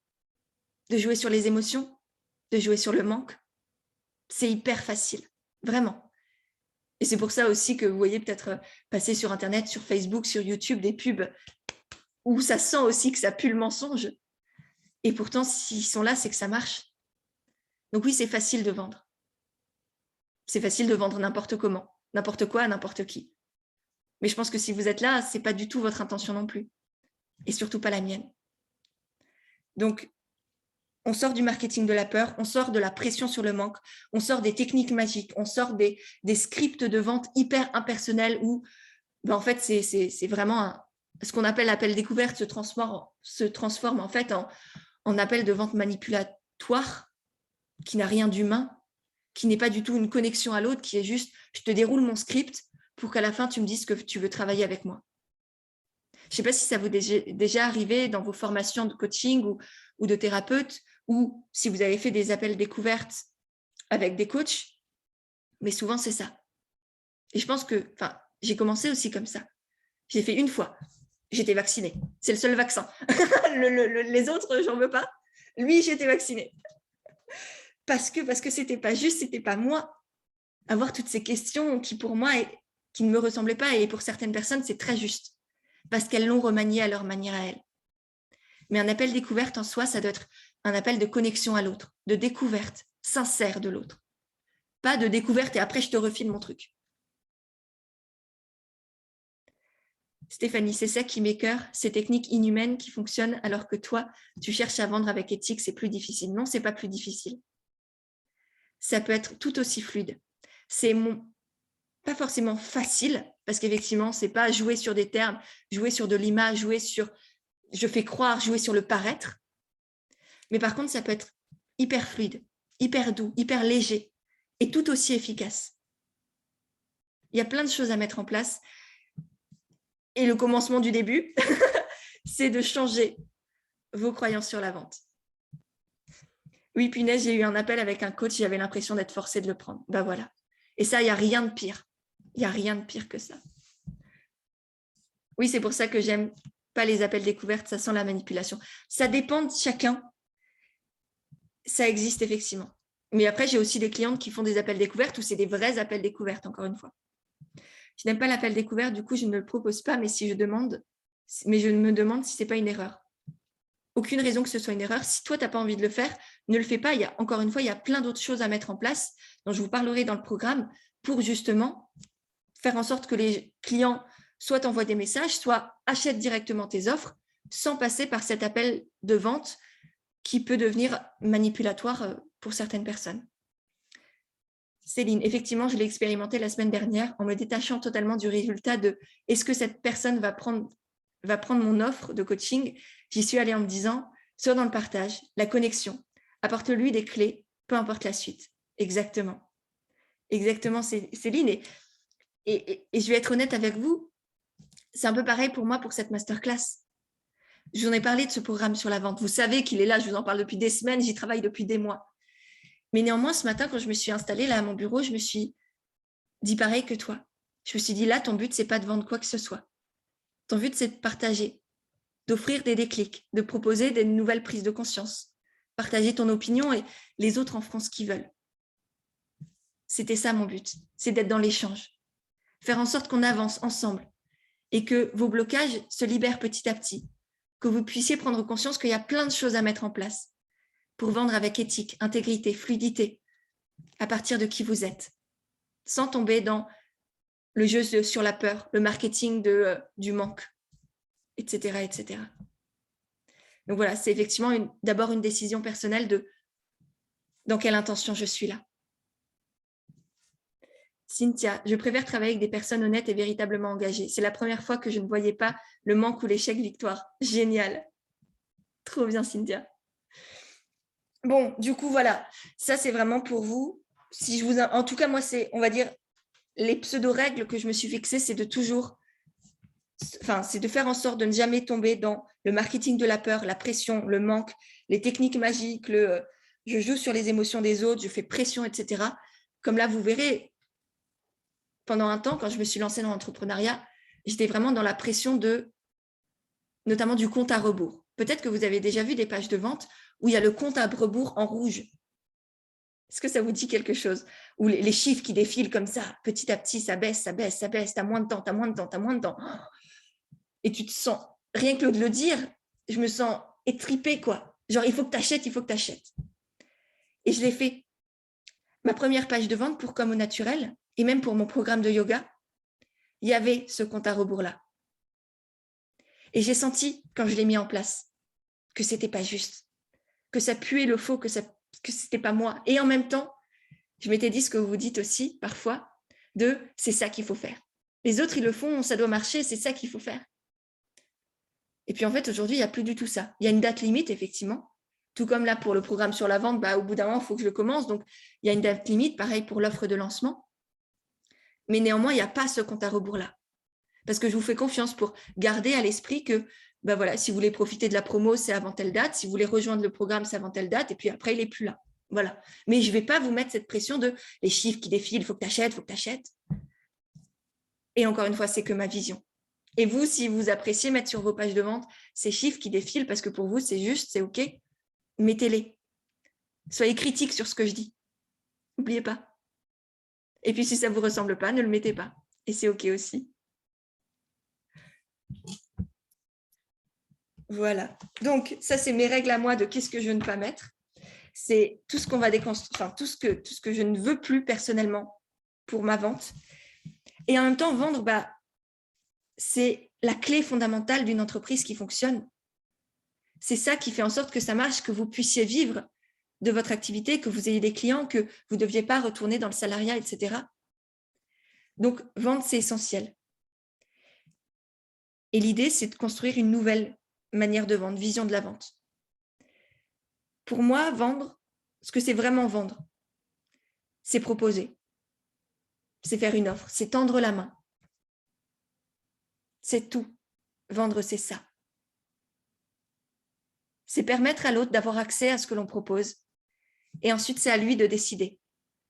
de jouer sur les émotions, de jouer sur le manque. C'est hyper facile, vraiment. Et c'est pour ça aussi que vous voyez peut-être passer sur Internet, sur Facebook, sur YouTube, des pubs où ça sent aussi que ça pue le mensonge. Et pourtant, s'ils sont là, c'est que ça marche. Donc oui, c'est facile de vendre. C'est facile de vendre n'importe comment, n'importe quoi à n'importe qui. Mais je pense que si vous êtes là, ce n'est pas du tout votre intention non plus. Et surtout pas la mienne. Donc, on sort du marketing de la peur, on sort de la pression sur le manque, on sort des techniques magiques, on sort des scripts de vente hyper impersonnels où, en fait, c'est vraiment ce qu'on appelle l'appel découverte se transforme en fait en appel de vente manipulatoire qui n'a rien d'humain, qui n'est pas du tout une connexion à l'autre, qui est juste, je te déroule mon script pour qu'à la fin, tu me dises que tu veux travailler avec moi. Je ne sais pas si ça vous est déjà arrivé dans vos formations de coaching ou de thérapeute, ou si vous avez fait des appels découvertes avec des coachs, mais souvent c'est ça. Et je pense que, j'ai commencé aussi comme ça. J'ai fait une fois. j'étais vaccinée. C'est le seul vaccin. Les autres, j'en veux pas. Lui, j'étais vaccinée. Parce que c'était pas juste, c'était pas moi. Avoir toutes ces questions qui, pour moi, qui ne me ressemblaient pas, et pour certaines personnes, c'est très juste. Parce qu'elles l'ont remanié à leur manière à elles. Mais un appel découverte en soi, ça doit être un appel de connexion à l'autre, de découverte sincère de l'autre. Pas de découverte et après, je te refile mon truc. Stéphanie, c'est ça qui m'écoeure, ces techniques inhumaines qui fonctionnent alors que toi, tu cherches à vendre avec éthique, c'est plus difficile. Non, c'est pas plus difficile. Ça peut être tout aussi fluide. C'est pas forcément facile, parce qu'effectivement, c'est pas jouer sur des termes, jouer sur de l'image, jouer sur je fais croire, jouer sur le paraître. Mais par contre, ça peut être hyper fluide, hyper doux, hyper léger et tout aussi efficace. Il y a plein de choses à mettre en place. Et le commencement du début, c'est de changer vos croyances sur la vente. Oui, punaise, j'ai eu un appel avec un coach, j'avais l'impression d'être forcée de le prendre. Ben voilà. Et ça, il n'y a rien de pire. Il n'y a rien de pire que ça. Oui, c'est pour ça que j'aime pas les appels découvertes, ça sent la manipulation. Ça dépend de chacun. Ça existe effectivement. Mais après, j'ai aussi des clientes qui font des appels découvertes où c'est des vrais appels découvertes, encore une fois. Je n'aime pas l'appel découvert, du coup, je ne le propose pas, mais je me demande si ce n'est pas une erreur. Aucune raison que ce soit une erreur. Si toi, tu n'as pas envie de le faire, ne le fais pas. Encore une fois, il y a plein d'autres choses à mettre en place dont je vous parlerai dans le programme pour justement faire en sorte que les clients soit t'envoient des messages, soit achètent directement tes offres sans passer par cet appel de vente qui peut devenir manipulatoire pour certaines personnes. Céline, effectivement, je l'ai expérimenté la semaine dernière en me détachant totalement du résultat de est-ce que cette personne va prendre mon offre de coaching. J'y suis allée en me disant, sois dans le partage, la connexion, apporte-lui des clés, peu importe la suite. Exactement. Exactement, Céline. Et je vais être honnête avec vous, c'est un peu pareil pour moi pour cette masterclass. Je vous en ai parlé de ce programme sur la vente. Vous savez qu'il est là, je vous en parle depuis des semaines, j'y travaille depuis des mois. Mais néanmoins, ce matin, quand je me suis installée là à mon bureau, je me suis dit pareil que toi. Je me suis dit, là, ton but, c'est pas de vendre quoi que ce soit. Ton but, c'est de partager, d'offrir des déclics, de proposer des nouvelles prises de conscience, partager ton opinion et les autres en feront ce qu'ils veulent. C'était ça mon but, c'est d'être dans l'échange. Faire en sorte qu'on avance ensemble et que vos blocages se libèrent petit à petit, que vous puissiez prendre conscience qu'il y a plein de choses à mettre en place pour vendre avec éthique, intégrité, fluidité, à partir de qui vous êtes, sans tomber dans le jeu sur la peur, le marketing du manque, etc., etc. Donc voilà, c'est effectivement d'abord une décision personnelle de dans quelle intention je suis là. Cynthia, je préfère travailler avec des personnes honnêtes et véritablement engagées. C'est la première fois que je ne voyais pas le manque ou l'échec victoire. Génial. Trop bien, Cynthia. Bon, du coup, voilà. Ça, c'est vraiment pour vous. En tout cas, moi, on va dire, les pseudo-règles que je me suis fixées, c'est de faire en sorte de ne jamais tomber dans le marketing de la peur, la pression, le manque, les techniques magiques, je joue sur les émotions des autres, je fais pression, etc. Comme là, vous verrez, pendant un temps, quand je me suis lancée dans l'entrepreneuriat, j'étais vraiment dans la pression notamment du compte à rebours. Peut-être que vous avez déjà vu des pages de vente où il y a le compte à rebours en rouge. Est-ce que ça vous dit quelque chose? Ou les chiffres qui défilent comme ça, petit à petit, ça baisse, ça baisse, ça baisse, t'as moins de temps, t'as moins de temps, t'as moins de temps. Et tu te sens, rien que de le dire, je me sens étripée, quoi. Genre, il faut que tu achètes, il faut que tu achètes. Et je l'ai fait. Ma première page de vente pour Comme au naturel, et même pour mon programme de yoga, il y avait ce compte à rebours-là. Et j'ai senti, quand je l'ai mis en place, que c'était pas juste, que ça puait le faux, que c'était pas moi. Et en même temps, je m'étais dit ce que vous dites aussi, parfois, c'est ça qu'il faut faire. Les autres, ils le font, ça doit marcher, c'est ça qu'il faut faire. Et puis en fait, aujourd'hui, il n'y a plus du tout ça. Il y a une date limite, effectivement. Tout comme là, pour le programme sur la vente, au bout d'un moment, il faut que je le commence. Donc, il y a une date limite, pareil pour l'offre de lancement. Mais néanmoins, il n'y a pas ce compte à rebours-là. Parce que je vous fais confiance pour garder à l'esprit que, voilà, si vous voulez profiter de la promo, c'est avant telle date. Si vous voulez rejoindre le programme, c'est avant telle date. Et puis après, il n'est plus là. Voilà. Mais je ne vais pas vous mettre cette pression de les chiffres qui défilent, il faut que tu achètes, il faut que tu achètes. Et encore une fois, c'est que ma vision. Et vous, si vous appréciez mettre sur vos pages de vente ces chiffres qui défilent, parce que pour vous, c'est juste, c'est OK, mettez-les. Soyez critique sur ce que je dis. N'oubliez pas. Et puis, si ça ne vous ressemble pas, ne le mettez pas. Et c'est OK aussi. Voilà. Donc, ça, c'est mes règles à moi de qu'est-ce que je ne veux pas mettre. C'est tout ce qu'on va déconstruire, enfin, tout ce que je ne veux plus personnellement pour ma vente. Et en même temps, vendre, c'est la clé fondamentale d'une entreprise qui fonctionne. C'est ça qui fait en sorte que ça marche, que vous puissiez vivre de votre activité, que vous ayez des clients, que vous ne deviez pas retourner dans le salariat, etc. Donc, vendre, c'est essentiel. Et l'idée, c'est de construire une nouvelle manière de vendre, vision de la vente. Pour moi, vendre, ce que c'est vraiment vendre, c'est proposer, c'est faire une offre, c'est tendre la main. C'est tout. Vendre, c'est ça. C'est permettre à l'autre d'avoir accès à ce que l'on propose. Et ensuite, c'est à lui de décider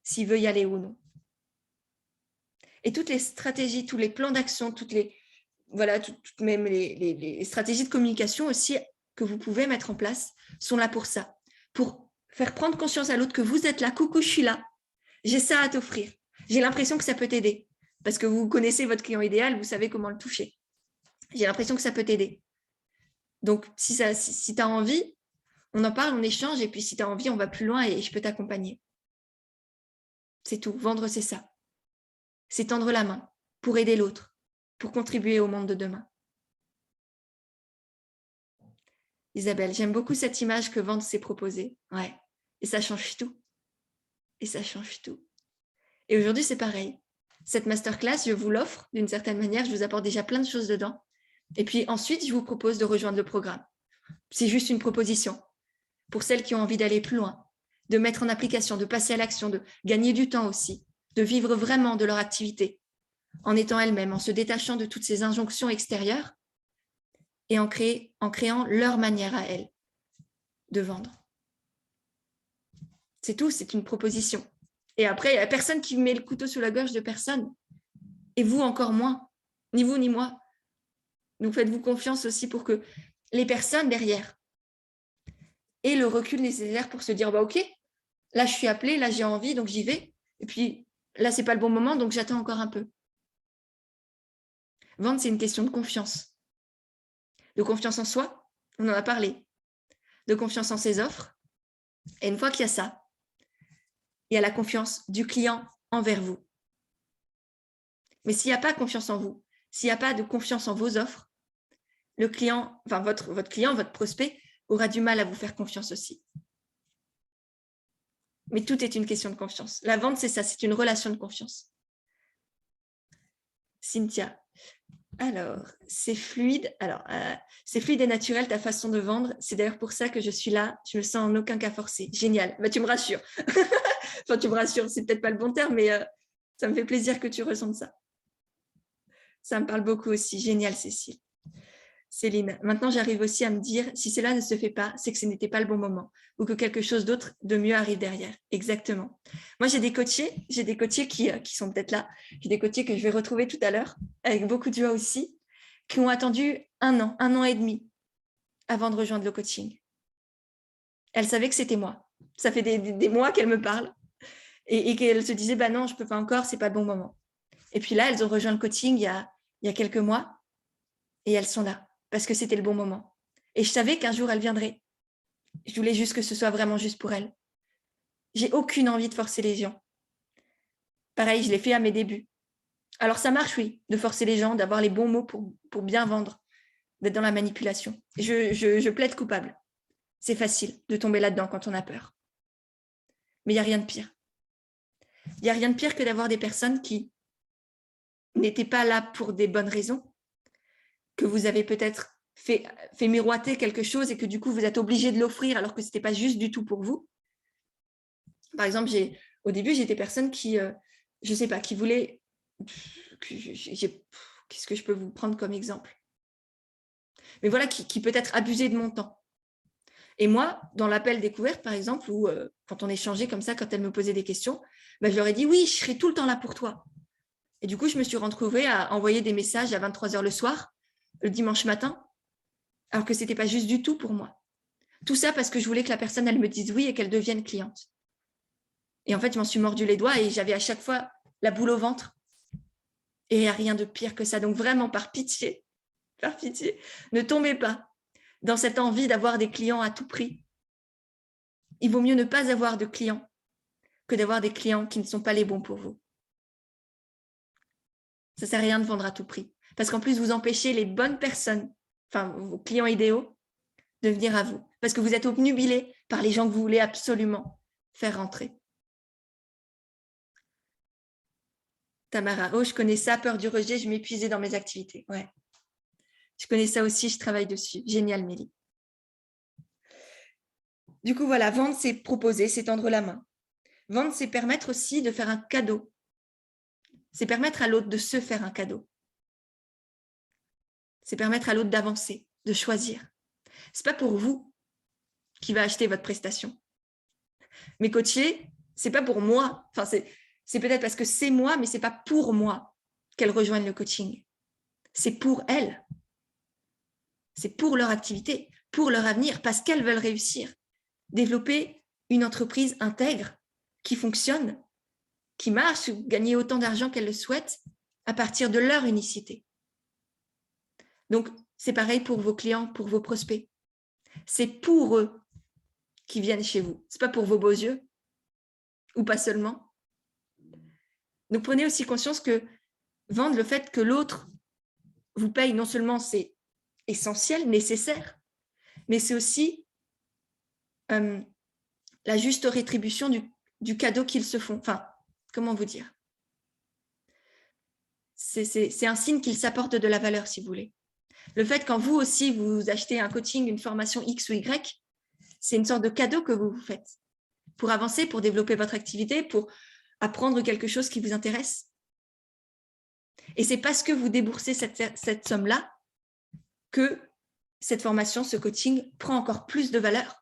s'il veut y aller ou non. Et toutes les stratégies, tous les plans d'action, même les stratégies de communication aussi que vous pouvez mettre en place sont là pour ça, pour faire prendre conscience à l'autre que vous êtes là, coucou, je suis là, j'ai ça à t'offrir. J'ai l'impression que ça peut t'aider parce que vous connaissez votre client idéal, vous savez comment le toucher. J'ai l'impression que ça peut t'aider. Donc, si tu as envie, on en parle, on échange, et puis si tu as envie, on va plus loin et je peux t'accompagner. C'est tout. Vendre, c'est ça. C'est tendre la main pour aider l'autre, pour contribuer au monde de demain. Isabelle, j'aime beaucoup cette image que vendre, c'est proposer. Ouais. Et ça change tout. Et ça change tout. Et aujourd'hui, c'est pareil. Cette masterclass, je vous l'offre d'une certaine manière. Je vous apporte déjà plein de choses dedans. Et puis ensuite, je vous propose de rejoindre le programme. C'est juste une proposition pour celles qui ont envie d'aller plus loin, de mettre en application, de passer à l'action, de gagner du temps aussi, de vivre vraiment de leur activité en étant elles-mêmes, en se détachant de toutes ces injonctions extérieures et en créant leur manière à elles de vendre. C'est tout, c'est une proposition. Et après, il n'y a personne qui met le couteau sous la gorge de personne. Et vous encore moins, ni vous ni moi. Donc faites-vous confiance aussi pour que les personnes derrière aient le recul nécessaire pour se dire, ok, là je suis appelée, là j'ai envie, donc j'y vais. Et puis là, ce n'est pas le bon moment, donc j'attends encore un peu. Vendre, c'est une question de confiance. De confiance en soi, on en a parlé. De confiance en ses offres. Et une fois qu'il y a ça, il y a la confiance du client envers vous. Mais s'il n'y a pas confiance en vous, s'il n'y a pas de confiance en vos offres, le client, enfin votre client, votre prospect, aura du mal à vous faire confiance aussi. Mais tout est une question de confiance. La vente, c'est ça, c'est une relation de confiance. Cynthia, alors, c'est fluide. Alors, c'est fluide et naturel ta façon de vendre. C'est d'ailleurs pour ça que je suis là. Je me sens en aucun cas forcée. Génial. Tu me rassures. Enfin, tu me rassures, c'est peut-être pas le bon terme, mais ça me fait plaisir que tu ressentes ça. Ça me parle beaucoup aussi. Génial, Cécile. Céline, maintenant j'arrive aussi à me dire, si cela ne se fait pas, c'est que ce n'était pas le bon moment ou que quelque chose d'autre de mieux arrive derrière. Exactement. Moi, j'ai des coachés qui sont peut-être là. J'ai des coachés que je vais retrouver tout à l'heure, avec beaucoup de joie aussi, qui ont attendu 1 an et demi avant de rejoindre le coaching. Elles savaient que c'était moi. Ça fait des mois qu'elles me parlent et qu'elles se disaient, non, je ne peux pas encore, ce n'est pas le bon moment. Et puis là, elles ont rejoint le coaching il y a quelques mois et elles sont là. Parce que c'était le bon moment. Et je savais qu'un jour, elle viendrait. Je voulais juste que ce soit vraiment juste pour elle. J'ai aucune envie de forcer les gens. Pareil, je l'ai fait à mes débuts. Alors, ça marche, oui, de forcer les gens, d'avoir les bons mots pour bien vendre, d'être dans la manipulation. Je plaide coupable. C'est facile de tomber là-dedans quand on a peur. Mais il n'y a rien de pire. Il n'y a rien de pire que d'avoir des personnes qui n'étaient pas là pour des bonnes raisons, que vous avez peut-être fait miroiter quelque chose et que du coup, vous êtes obligé de l'offrir alors que ce n'était pas juste du tout pour vous. Par exemple, au début, j'ai des personnes qui, je ne sais pas, qui voulaient... Qu'est-ce que je peux vous prendre comme exemple? Mais voilà, qui peut-être abusaient de mon temps. Et moi, dans l'appel découverte, par exemple, ou quand on échangeait comme ça, quand elle me posait des questions, je leur ai dit, oui, je serai tout le temps là pour toi. Et du coup, je me suis retrouvée à envoyer des messages à 23h le soir le dimanche matin, alors que ce n'était pas juste du tout pour moi. Tout ça parce que je voulais que la personne, elle me dise oui et qu'elle devienne cliente. Et en fait, je m'en suis mordu les doigts et j'avais à chaque fois la boule au ventre. Et il n'y a rien de pire que ça. Donc vraiment, par pitié, ne tombez pas dans cette envie d'avoir des clients à tout prix. Il vaut mieux ne pas avoir de clients que d'avoir des clients qui ne sont pas les bons pour vous. Ça ne sert à rien de vendre à tout prix. Parce qu'en plus, vous empêchez les bonnes personnes, enfin vos clients idéaux, de venir à vous. Parce que vous êtes obnubilés par les gens que vous voulez absolument faire rentrer. Tamara, oh, je connais ça, peur du rejet, je m'épuisais dans mes activités. Ouais. Je connais ça aussi, je travaille dessus. Génial, Mélie. Du coup, voilà, vendre, c'est proposer, c'est tendre la main. Vendre, c'est permettre aussi de faire un cadeau. C'est permettre à l'autre de se faire un cadeau. C'est permettre à l'autre d'avancer, de choisir. Ce n'est pas pour vous qui va acheter votre prestation. Mes coachés, ce n'est pas pour moi. Enfin, c'est peut-être parce que c'est moi, mais ce n'est pas pour moi qu'elles rejoignent le coaching. C'est pour elles. C'est pour leur activité, pour leur avenir, parce qu'elles veulent réussir. Développer une entreprise intègre, qui fonctionne, qui marche, gagner autant d'argent qu'elles le souhaitent à partir de leur unicité. Donc, c'est pareil pour vos clients, pour vos prospects. C'est pour eux qui viennent chez vous. Ce n'est pas pour vos beaux yeux, ou pas seulement. Donc, prenez aussi conscience que vendre le fait que l'autre vous paye, non seulement c'est essentiel, nécessaire, mais c'est aussi la juste rétribution du cadeau qu'ils se font. Enfin, comment vous dire ? C'est un signe qu'ils s'apportent de la valeur, si vous voulez. Le fait quand vous aussi, vous achetez un coaching, une formation X ou Y, c'est une sorte de cadeau que vous vous faites pour avancer, pour développer votre activité, pour apprendre quelque chose qui vous intéresse. Et c'est parce que vous déboursez cette somme-là que cette formation, ce coaching prend encore plus de valeur.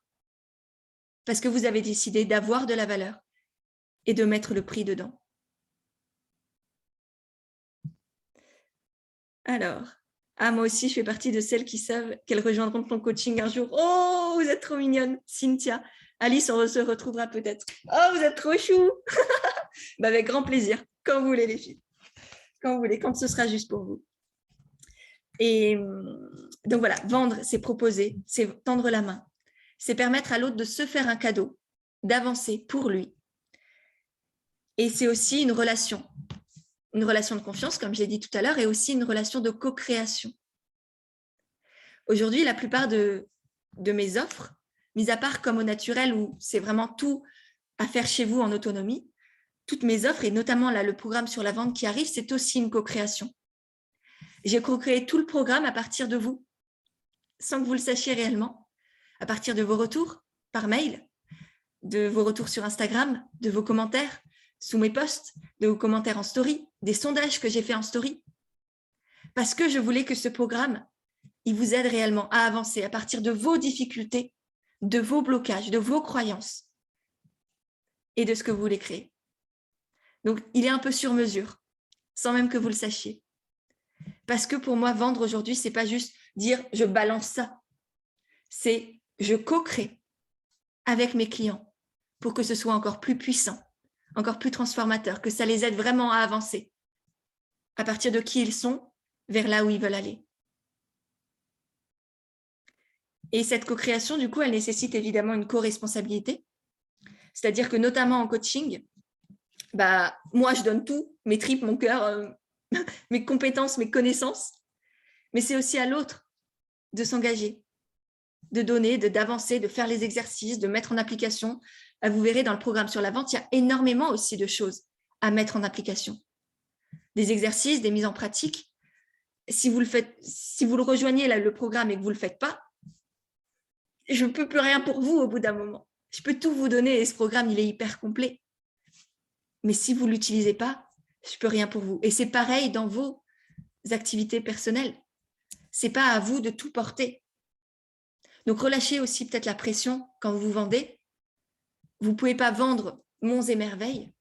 Parce que vous avez décidé d'avoir de la valeur et de mettre le prix dedans. Alors, moi aussi, je fais partie de celles qui savent qu'elles rejoindront ton coaching un jour. Oh, vous êtes trop mignonne, Cynthia. Alice, on se retrouvera peut-être. Oh, vous êtes trop chou. Avec grand plaisir, quand vous voulez les filles. Quand vous voulez, quand ce sera juste pour vous. Et donc voilà, vendre, c'est proposer, c'est tendre la main. C'est permettre à l'autre de se faire un cadeau, d'avancer pour lui. Et c'est aussi une relation de confiance, comme j'ai dit tout à l'heure, et aussi une relation de co-création. Aujourd'hui, la plupart de mes offres, mis à part comme au naturel, où c'est vraiment tout à faire chez vous en autonomie, toutes mes offres, et notamment là, le programme sur la vente qui arrive, c'est aussi une co-création. J'ai co-créé tout le programme à partir de vous, sans que vous le sachiez réellement, à partir de vos retours par mail, de vos retours sur Instagram, de vos commentaires sous mes posts, de vos commentaires en story, des sondages que j'ai fait en story. Parce que je voulais que ce programme, il vous aide réellement à avancer à partir de vos difficultés, de vos blocages, de vos croyances et de ce que vous voulez créer. Donc, il est un peu sur mesure, sans même que vous le sachiez. Parce que pour moi, vendre aujourd'hui, ce n'est pas juste dire « je balance ça ». C'est « je co-crée avec mes clients pour que ce soit encore plus puissant, encore plus transformateur, que ça les aide vraiment à avancer à partir de qui ils sont vers là où ils veulent aller. » Et cette co-création, du coup, elle nécessite évidemment une co-responsabilité. C'est-à-dire que notamment en coaching, moi, je donne tout, mes tripes, mon cœur, mes compétences, mes connaissances. Mais c'est aussi à l'autre de s'engager, de donner, d'avancer, de faire les exercices, de mettre en application. Vous verrez dans le programme sur la vente, il y a énormément aussi de choses à mettre en application. Des exercices, des mises en pratique. Si vous le rejoignez, là, le programme, et que vous ne le faites pas, je ne peux plus rien pour vous au bout d'un moment. Je peux tout vous donner et ce programme, il est hyper complet. Mais si vous ne l'utilisez pas, je ne peux rien pour vous. Et c'est pareil dans vos activités personnelles. Ce n'est pas à vous de tout porter. Donc, relâchez aussi peut-être la pression quand vous vendez. Vous ne pouvez pas vendre monts et merveilles.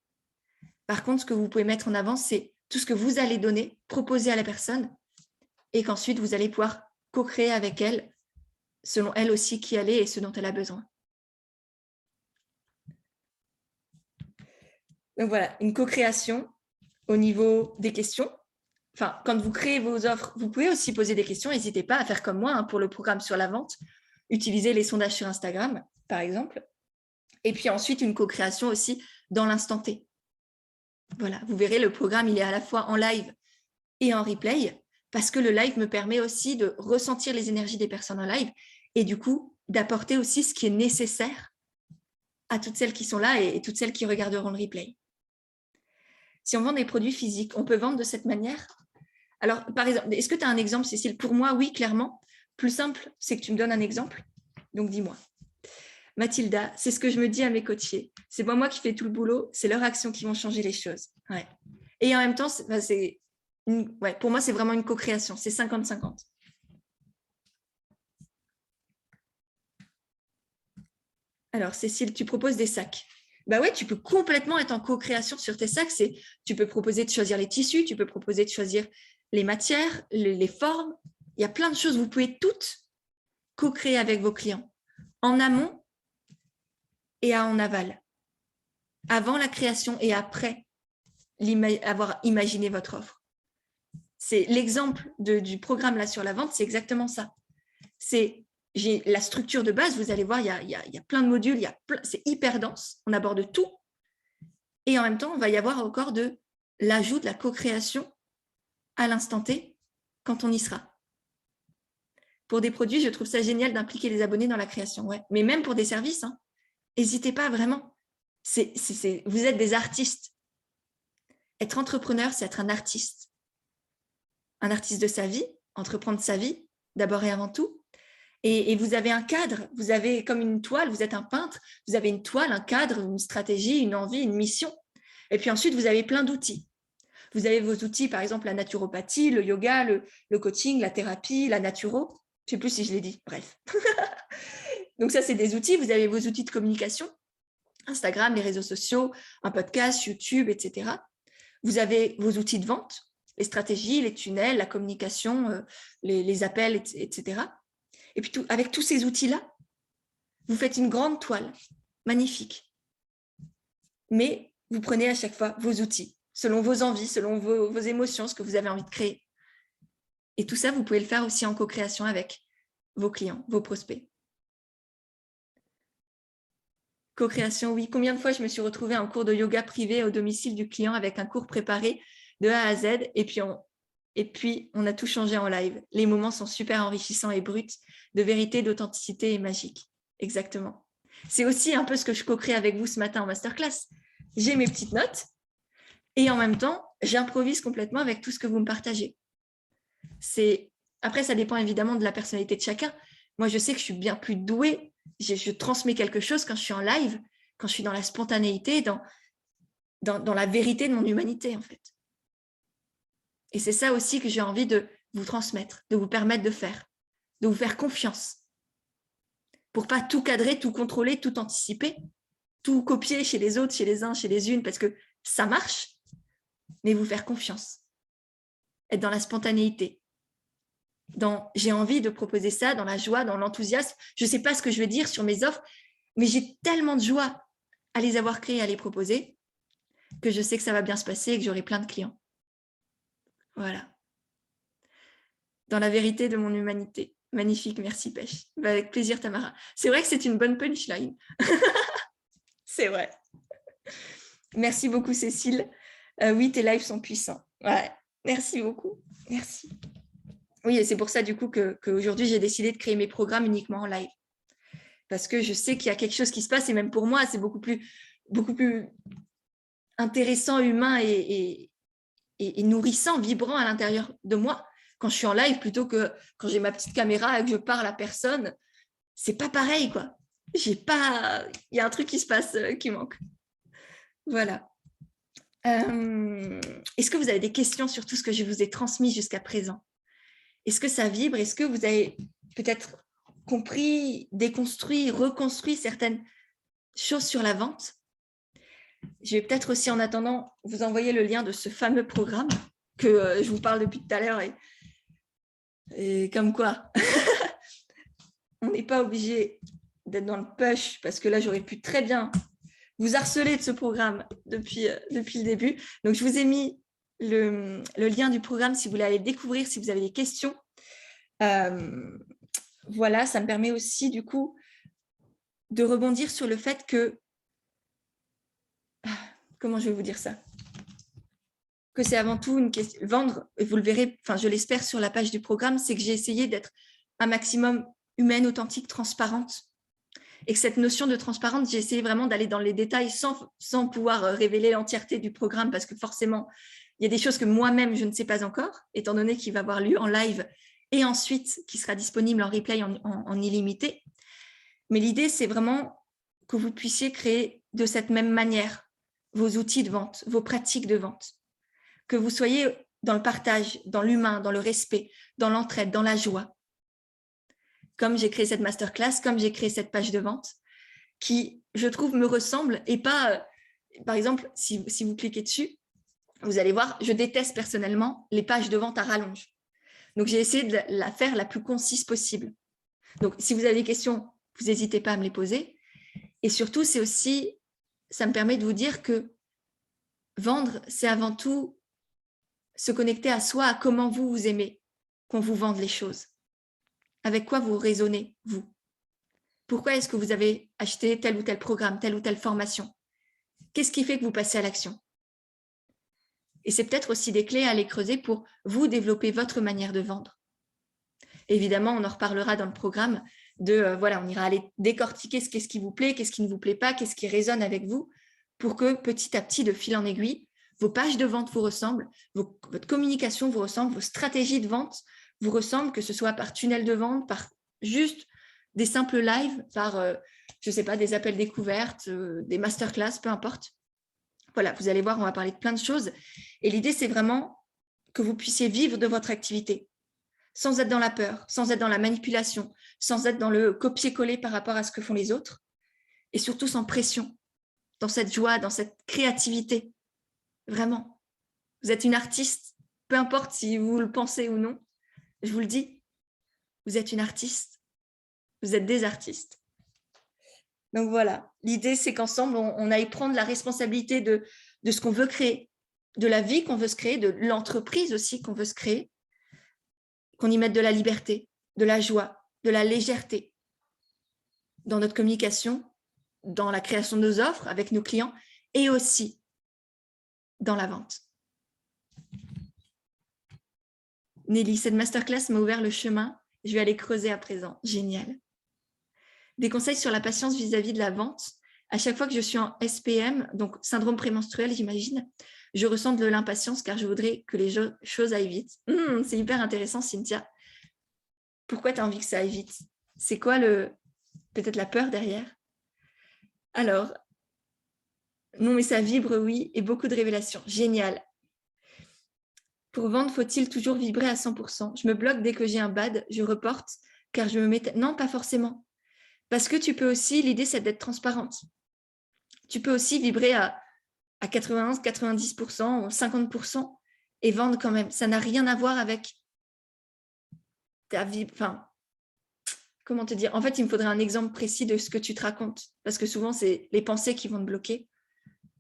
Par contre, ce que vous pouvez mettre en avant, c'est tout ce que vous allez donner, proposer à la personne et qu'ensuite, vous allez pouvoir co-créer avec elle, selon elle aussi qui elle est et ce dont elle a besoin. Donc voilà, une co-création au niveau des questions. Enfin, quand vous créez vos offres, vous pouvez aussi poser des questions. N'hésitez pas à faire comme moi pour le programme sur la vente. Utilisez les sondages sur Instagram, par exemple. Et puis ensuite, une co-création aussi dans l'instant T. Voilà, vous verrez, le programme, il est à la fois en live et en replay, parce que le live me permet aussi de ressentir les énergies des personnes en live et du coup, d'apporter aussi ce qui est nécessaire à toutes celles qui sont là et toutes celles qui regarderont le replay. Si on vend des produits physiques, on peut vendre de cette manière. Alors, par exemple, est-ce que tu as un exemple, Cécile? Pour moi, oui, clairement. Plus simple, c'est que tu me donnes un exemple. Donc, dis-moi. Mathilda, c'est ce que je me dis à mes coachés. C'est pas moi qui fais tout le boulot, c'est leurs actions qui vont changer les choses. Ouais. Et en même temps, pour moi, c'est vraiment une co-création. C'est 50-50. Alors, Cécile, tu proposes des sacs. Bah ouais, tu peux complètement être en co-création sur tes sacs. Tu peux proposer de choisir les tissus, tu peux proposer de choisir les matières, les formes. Il y a plein de choses. Vous pouvez toutes co-créer avec vos clients en amont et en aval. Avant la création et après avoir imaginé votre offre. C'est l'exemple du programme là sur la vente, c'est exactement ça. J'ai la structure de base, vous allez voir, il y a plein de modules, c'est hyper dense, on aborde tout. Et en même temps, il va y avoir encore de l'ajout de la co-création à l'instant T quand on y sera. Pour des produits, je trouve ça génial d'impliquer les abonnés dans la création. Ouais. Mais même pour des services, n'hésitez pas vraiment. Vous êtes des artistes. Être entrepreneur, c'est être un artiste. Un artiste de sa vie, entreprendre sa vie, d'abord et avant tout. Et vous avez un cadre, vous avez comme une toile, vous êtes un peintre, vous avez une toile, un cadre, une stratégie, une envie, une mission. Et puis ensuite, vous avez plein d'outils. Vous avez vos outils, par exemple, la naturopathie, le yoga, le coaching, la thérapie, la naturo. Je ne sais plus si je l'ai dit, bref. Donc ça, c'est des outils. Vous avez vos outils de communication, Instagram, les réseaux sociaux, un podcast, YouTube, etc. Vous avez vos outils de vente, les stratégies, les tunnels, la communication, les appels, etc. Et puis, avec tous ces outils-là, vous faites une grande toile, magnifique. Mais vous prenez à chaque fois vos outils, selon vos envies, selon vos émotions, ce que vous avez envie de créer. Et tout ça, vous pouvez le faire aussi en co-création avec vos clients, vos prospects. Co-création, oui. Combien de fois je me suis retrouvée en cours de yoga privé au domicile du client avec un cours préparé de A à Z et puis on a tout changé en live. Les moments sont super enrichissants et bruts, de vérité, d'authenticité et magique. Exactement. C'est aussi un peu ce que je co-crée avec vous ce matin en masterclass. J'ai mes petites notes et en même temps, j'improvise complètement avec tout ce que vous me partagez. Après, ça dépend évidemment de la personnalité de chacun. Moi, je sais que je suis bien plus douée. Je transmets quelque chose quand je suis en live, quand je suis dans la spontanéité, dans la vérité de mon humanité, en fait. Et c'est ça aussi que j'ai envie de vous transmettre, de vous permettre de vous faire confiance. Pour pas tout cadrer, tout contrôler, tout anticiper, tout copier chez les autres, chez les uns, chez les unes, parce que ça marche, mais vous faire confiance. Être dans la spontanéité. J'ai envie de proposer ça, dans la joie, dans l'enthousiasme. Je ne sais pas ce que je veux dire sur mes offres, mais j'ai tellement de joie à les avoir créées, à les proposer, que je sais que ça va bien se passer et que j'aurai plein de clients. Voilà. Dans la vérité de mon humanité. Magnifique, merci Pêche. Avec plaisir Tamara. C'est vrai que c'est une bonne punchline. C'est vrai. Merci beaucoup Cécile. Oui, tes lives sont puissants. Ouais. Merci beaucoup. Merci. Oui, et c'est pour ça du coup qu'aujourd'hui, j'ai décidé de créer mes programmes uniquement en live. Parce que je sais qu'il y a quelque chose qui se passe et même pour moi, c'est beaucoup plus intéressant, humain et nourrissant, vibrant à l'intérieur de moi quand je suis en live plutôt que quand j'ai ma petite caméra et que je parle à personne. C'est pas pareil, quoi. Il y a un truc qui se passe qui manque. Voilà. Est-ce que vous avez des questions sur tout ce que je vous ai transmis jusqu'à présent? Est-ce que ça vibre? Est-ce que vous avez peut-être compris, déconstruit, reconstruit certaines choses sur la vente? Je vais peut-être aussi, en attendant, vous envoyer le lien de ce fameux programme que je vous parle depuis tout à l'heure Et comme quoi, on n'est pas obligé d'être dans le push, parce que là, j'aurais pu très bien vous harceler de ce programme depuis le début. Donc, je vous ai mis le lien du programme si vous voulez aller découvrir, si vous avez des questions. Voilà, ça me permet aussi, du coup, de rebondir sur le fait que... Comment je vais vous dire ça? Que c'est avant tout une question... Vendre, vous le verrez, enfin, je l'espère sur la page du programme, c'est que j'ai essayé d'être un maximum humaine, authentique, transparente. Et que cette notion de transparence, j'ai essayé vraiment d'aller dans les détails sans pouvoir révéler l'entièreté du programme, parce que forcément, il y a des choses que moi-même, je ne sais pas encore, étant donné qu'il va avoir lieu en live et ensuite qui sera disponible en replay en illimité. Mais l'idée, c'est vraiment que vous puissiez créer de cette même manière vos outils de vente, vos pratiques de vente, que vous soyez dans le partage, dans l'humain, dans le respect, dans l'entraide, dans la joie. Comme j'ai créé cette masterclass, comme j'ai créé cette page de vente, qui, je trouve, me ressemble et pas, par exemple, si vous cliquez dessus, vous allez voir, je déteste personnellement les pages de vente à rallonge. Donc, j'ai essayé de la faire la plus concise possible. Donc, si vous avez des questions, vous n'hésitez pas à me les poser. Et surtout, c'est aussi, ça me permet de vous dire que vendre, c'est avant tout se connecter à soi, à comment vous aimez qu'on vous vende les choses. Avec quoi vous raisonnez, vous? Pourquoi est-ce que vous avez acheté tel ou tel programme, telle ou telle formation? Qu'est-ce qui fait que vous passez à l'action? Et c'est peut-être aussi des clés à aller creuser pour vous développer votre manière de vendre. Évidemment, on en reparlera dans le programme voilà, on ira aller décortiquer qu'est-ce qui vous plaît, qu'est-ce qui ne vous plaît pas, qu'est-ce qui résonne avec vous, pour que petit à petit, de fil en aiguille, vos pages de vente vous ressemblent, votre communication vous ressemble, vos stratégies de vente vous ressemblent, que ce soit par tunnel de vente, par juste des simples lives, par, je ne sais pas, des appels découvertes, des masterclass, peu importe. Voilà, vous allez voir, on va parler de plein de choses. Et l'idée, c'est vraiment que vous puissiez vivre de votre activité, sans être dans la peur, sans être dans la manipulation, sans être dans le copier-coller par rapport à ce que font les autres, et surtout sans pression, dans cette joie, dans cette créativité. Vraiment, vous êtes une artiste, peu importe si vous le pensez ou non, je vous le dis, vous êtes une artiste, vous êtes des artistes. Donc voilà, l'idée, c'est qu'ensemble, on aille prendre la responsabilité de ce qu'on veut créer, de la vie qu'on veut se créer, de l'entreprise aussi qu'on veut se créer, qu'on y mette de la liberté, de la joie, de la légèreté dans notre communication, dans la création de nos offres avec nos clients et aussi dans la vente. Nelly, cette masterclass m'a ouvert le chemin. Je vais aller creuser à présent. Génial. Des conseils sur la patience vis-à-vis de la vente. À chaque fois que je suis en SPM, donc syndrome prémenstruel, j'imagine, je ressens de l'impatience car je voudrais que les choses aillent vite. C'est hyper intéressant, Cynthia. Pourquoi tu as envie que ça aille vite? C'est quoi peut-être la peur derrière? Alors, non, mais ça vibre, oui, et beaucoup de révélations. Génial. Pour vendre, faut-il toujours vibrer à 100%? Je me bloque dès que j'ai un bad, je reporte, car je me mets... Non, pas forcément. Parce que tu peux aussi, l'idée, c'est d'être transparente. Tu peux aussi vibrer à 91, 90%, 50% et vendre quand même. Ça n'a rien à voir avec ta vie. Enfin, comment te dire? En fait, il me faudrait un exemple précis de ce que tu te racontes. Parce que souvent, c'est les pensées qui vont te bloquer.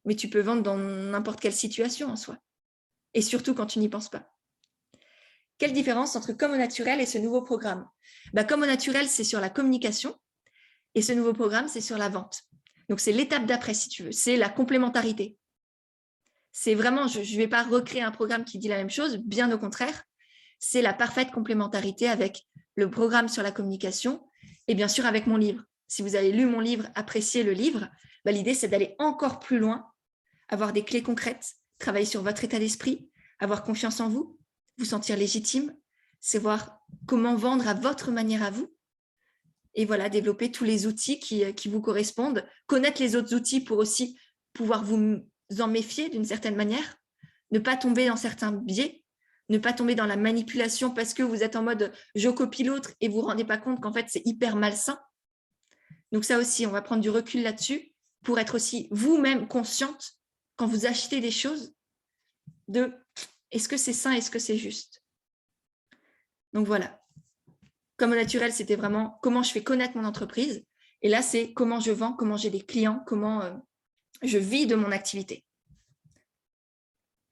Mais tu peux vendre dans n'importe quelle situation en soi. Et surtout quand tu n'y penses pas. Quelle différence entre Comme au naturel et ce nouveau programme? Comme au naturel, c'est sur la communication. Et ce nouveau programme, c'est sur la vente. Donc, c'est l'étape d'après, si tu veux. C'est la complémentarité. C'est vraiment, je ne vais pas recréer un programme qui dit la même chose, bien au contraire. C'est la parfaite complémentarité avec le programme sur la communication et bien sûr avec mon livre. Si vous avez lu mon livre, apprécié le livre, l'idée, c'est d'aller encore plus loin, avoir des clés concrètes, travailler sur votre état d'esprit, avoir confiance en vous, vous sentir légitime, savoir comment vendre à votre manière à vous. Et voilà, développer tous les outils qui vous correspondent, connaître les autres outils pour aussi pouvoir vous en méfier d'une certaine manière, ne pas tomber dans certains biais, ne pas tomber dans la manipulation parce que vous êtes en mode « je copie l'autre » et vous ne vous rendez pas compte qu'en fait, c'est hyper malsain. Donc ça aussi, on va prendre du recul là-dessus pour être aussi vous-même consciente quand vous achetez des choses de « est-ce que c'est sain, est-ce que c'est juste ?» Donc voilà. Comme au naturel, c'était vraiment comment je fais connaître mon entreprise. Et là, c'est comment je vends, comment j'ai des clients, comment je vis de mon activité.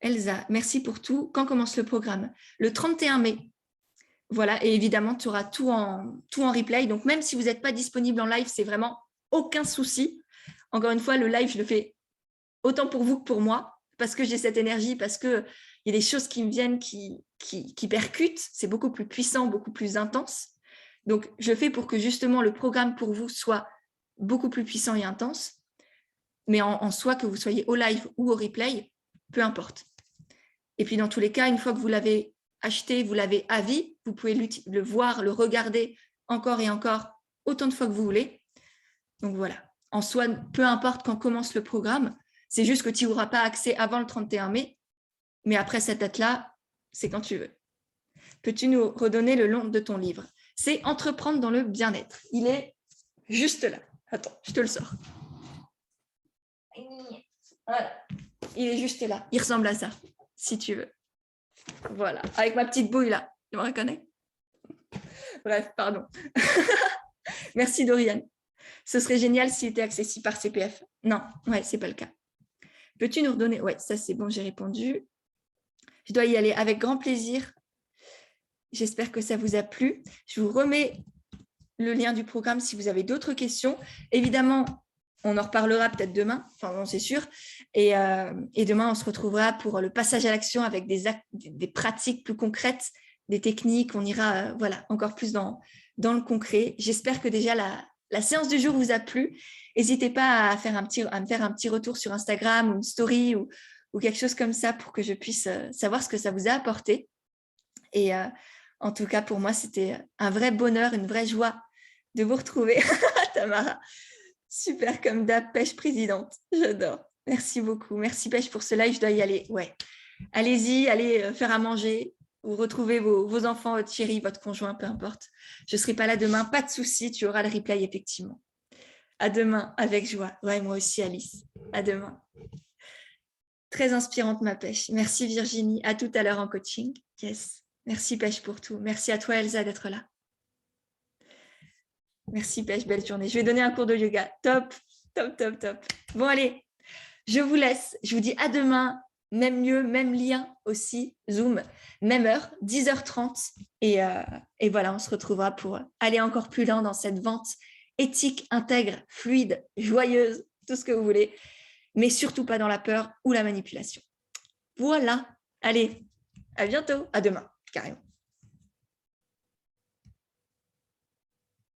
Elsa, merci pour tout. Quand commence le programme? Le 31 mai. Voilà, et évidemment, tu auras tout en replay. Donc, même si vous n'êtes pas disponible en live, c'est vraiment aucun souci. Encore une fois, le live, je le fais autant pour vous que pour moi, parce que j'ai cette énergie, parce qu'il y a des choses qui me viennent, qui percutent. C'est beaucoup plus puissant, beaucoup plus intense. Donc, je fais pour que justement le programme pour vous soit beaucoup plus puissant et intense. Mais en soi, que vous soyez au live ou au replay, peu importe. Et puis, dans tous les cas, une fois que vous l'avez acheté, vous l'avez à vie, vous pouvez le voir, le regarder encore et encore, autant de fois que vous voulez. Donc, voilà. En soi, peu importe quand commence le programme, c'est juste que tu n'auras pas accès avant le 31 mai. Mais après cette date-là, c'est quand tu veux. Peux-tu nous redonner le nom de ton livre? C'est Entreprendre dans le bien-être. Il est juste là. Attends, je te le sors. Voilà. Il est juste là. Il ressemble à ça, si tu veux. Voilà. Avec ma petite bouille là. Tu me reconnais? Bref, pardon. Merci Dorian. Ce serait génial s'il était accessible par CPF. Non, ouais, c'est pas le cas. Peux-tu nous redonner? Ouais, ça c'est bon, j'ai répondu. Je dois y aller avec grand plaisir. J'espère que ça vous a plu. Je vous remets le lien du programme si vous avez d'autres questions. Évidemment, on en reparlera peut-être demain, enfin non, c'est sûr. Et demain, on se retrouvera pour le passage à l'action avec des pratiques plus concrètes, des techniques. On ira voilà, encore plus dans le concret. J'espère que déjà la séance du jour vous a plu. N'hésitez pas à me faire un petit retour sur Instagram ou une story ou quelque chose comme ça pour que je puisse savoir ce que ça vous a apporté. Et en tout cas, pour moi, c'était un vrai bonheur, une vraie joie de vous retrouver, Tamara. Super comme d'hab, Pêche présidente. J'adore. Merci beaucoup. Merci Pêche pour ce live. Je dois y aller. Ouais. Allez-y, allez faire à manger ou retrouver vos enfants, votre chéri, votre conjoint, peu importe. Je ne serai pas là demain. Pas de souci, tu auras le replay, effectivement. À demain, avec joie. Ouais, moi aussi, Alice. À demain. Très inspirante, ma Pêche. Merci Virginie. À tout à l'heure en coaching. Yes. Merci Pêche pour tout. Merci à toi, Elsa, d'être là. Merci Pêche, belle journée. Je vais donner un cours de yoga. Top, top, top, top. Bon, allez, je vous laisse. Je vous dis à demain. Même lieu, même lien aussi. Zoom, même heure, 10h30. Et voilà, on se retrouvera pour aller encore plus loin dans cette vente éthique, intègre, fluide, joyeuse, tout ce que vous voulez. Mais surtout pas dans la peur ou la manipulation. Voilà. Allez, à bientôt. À demain, carrément.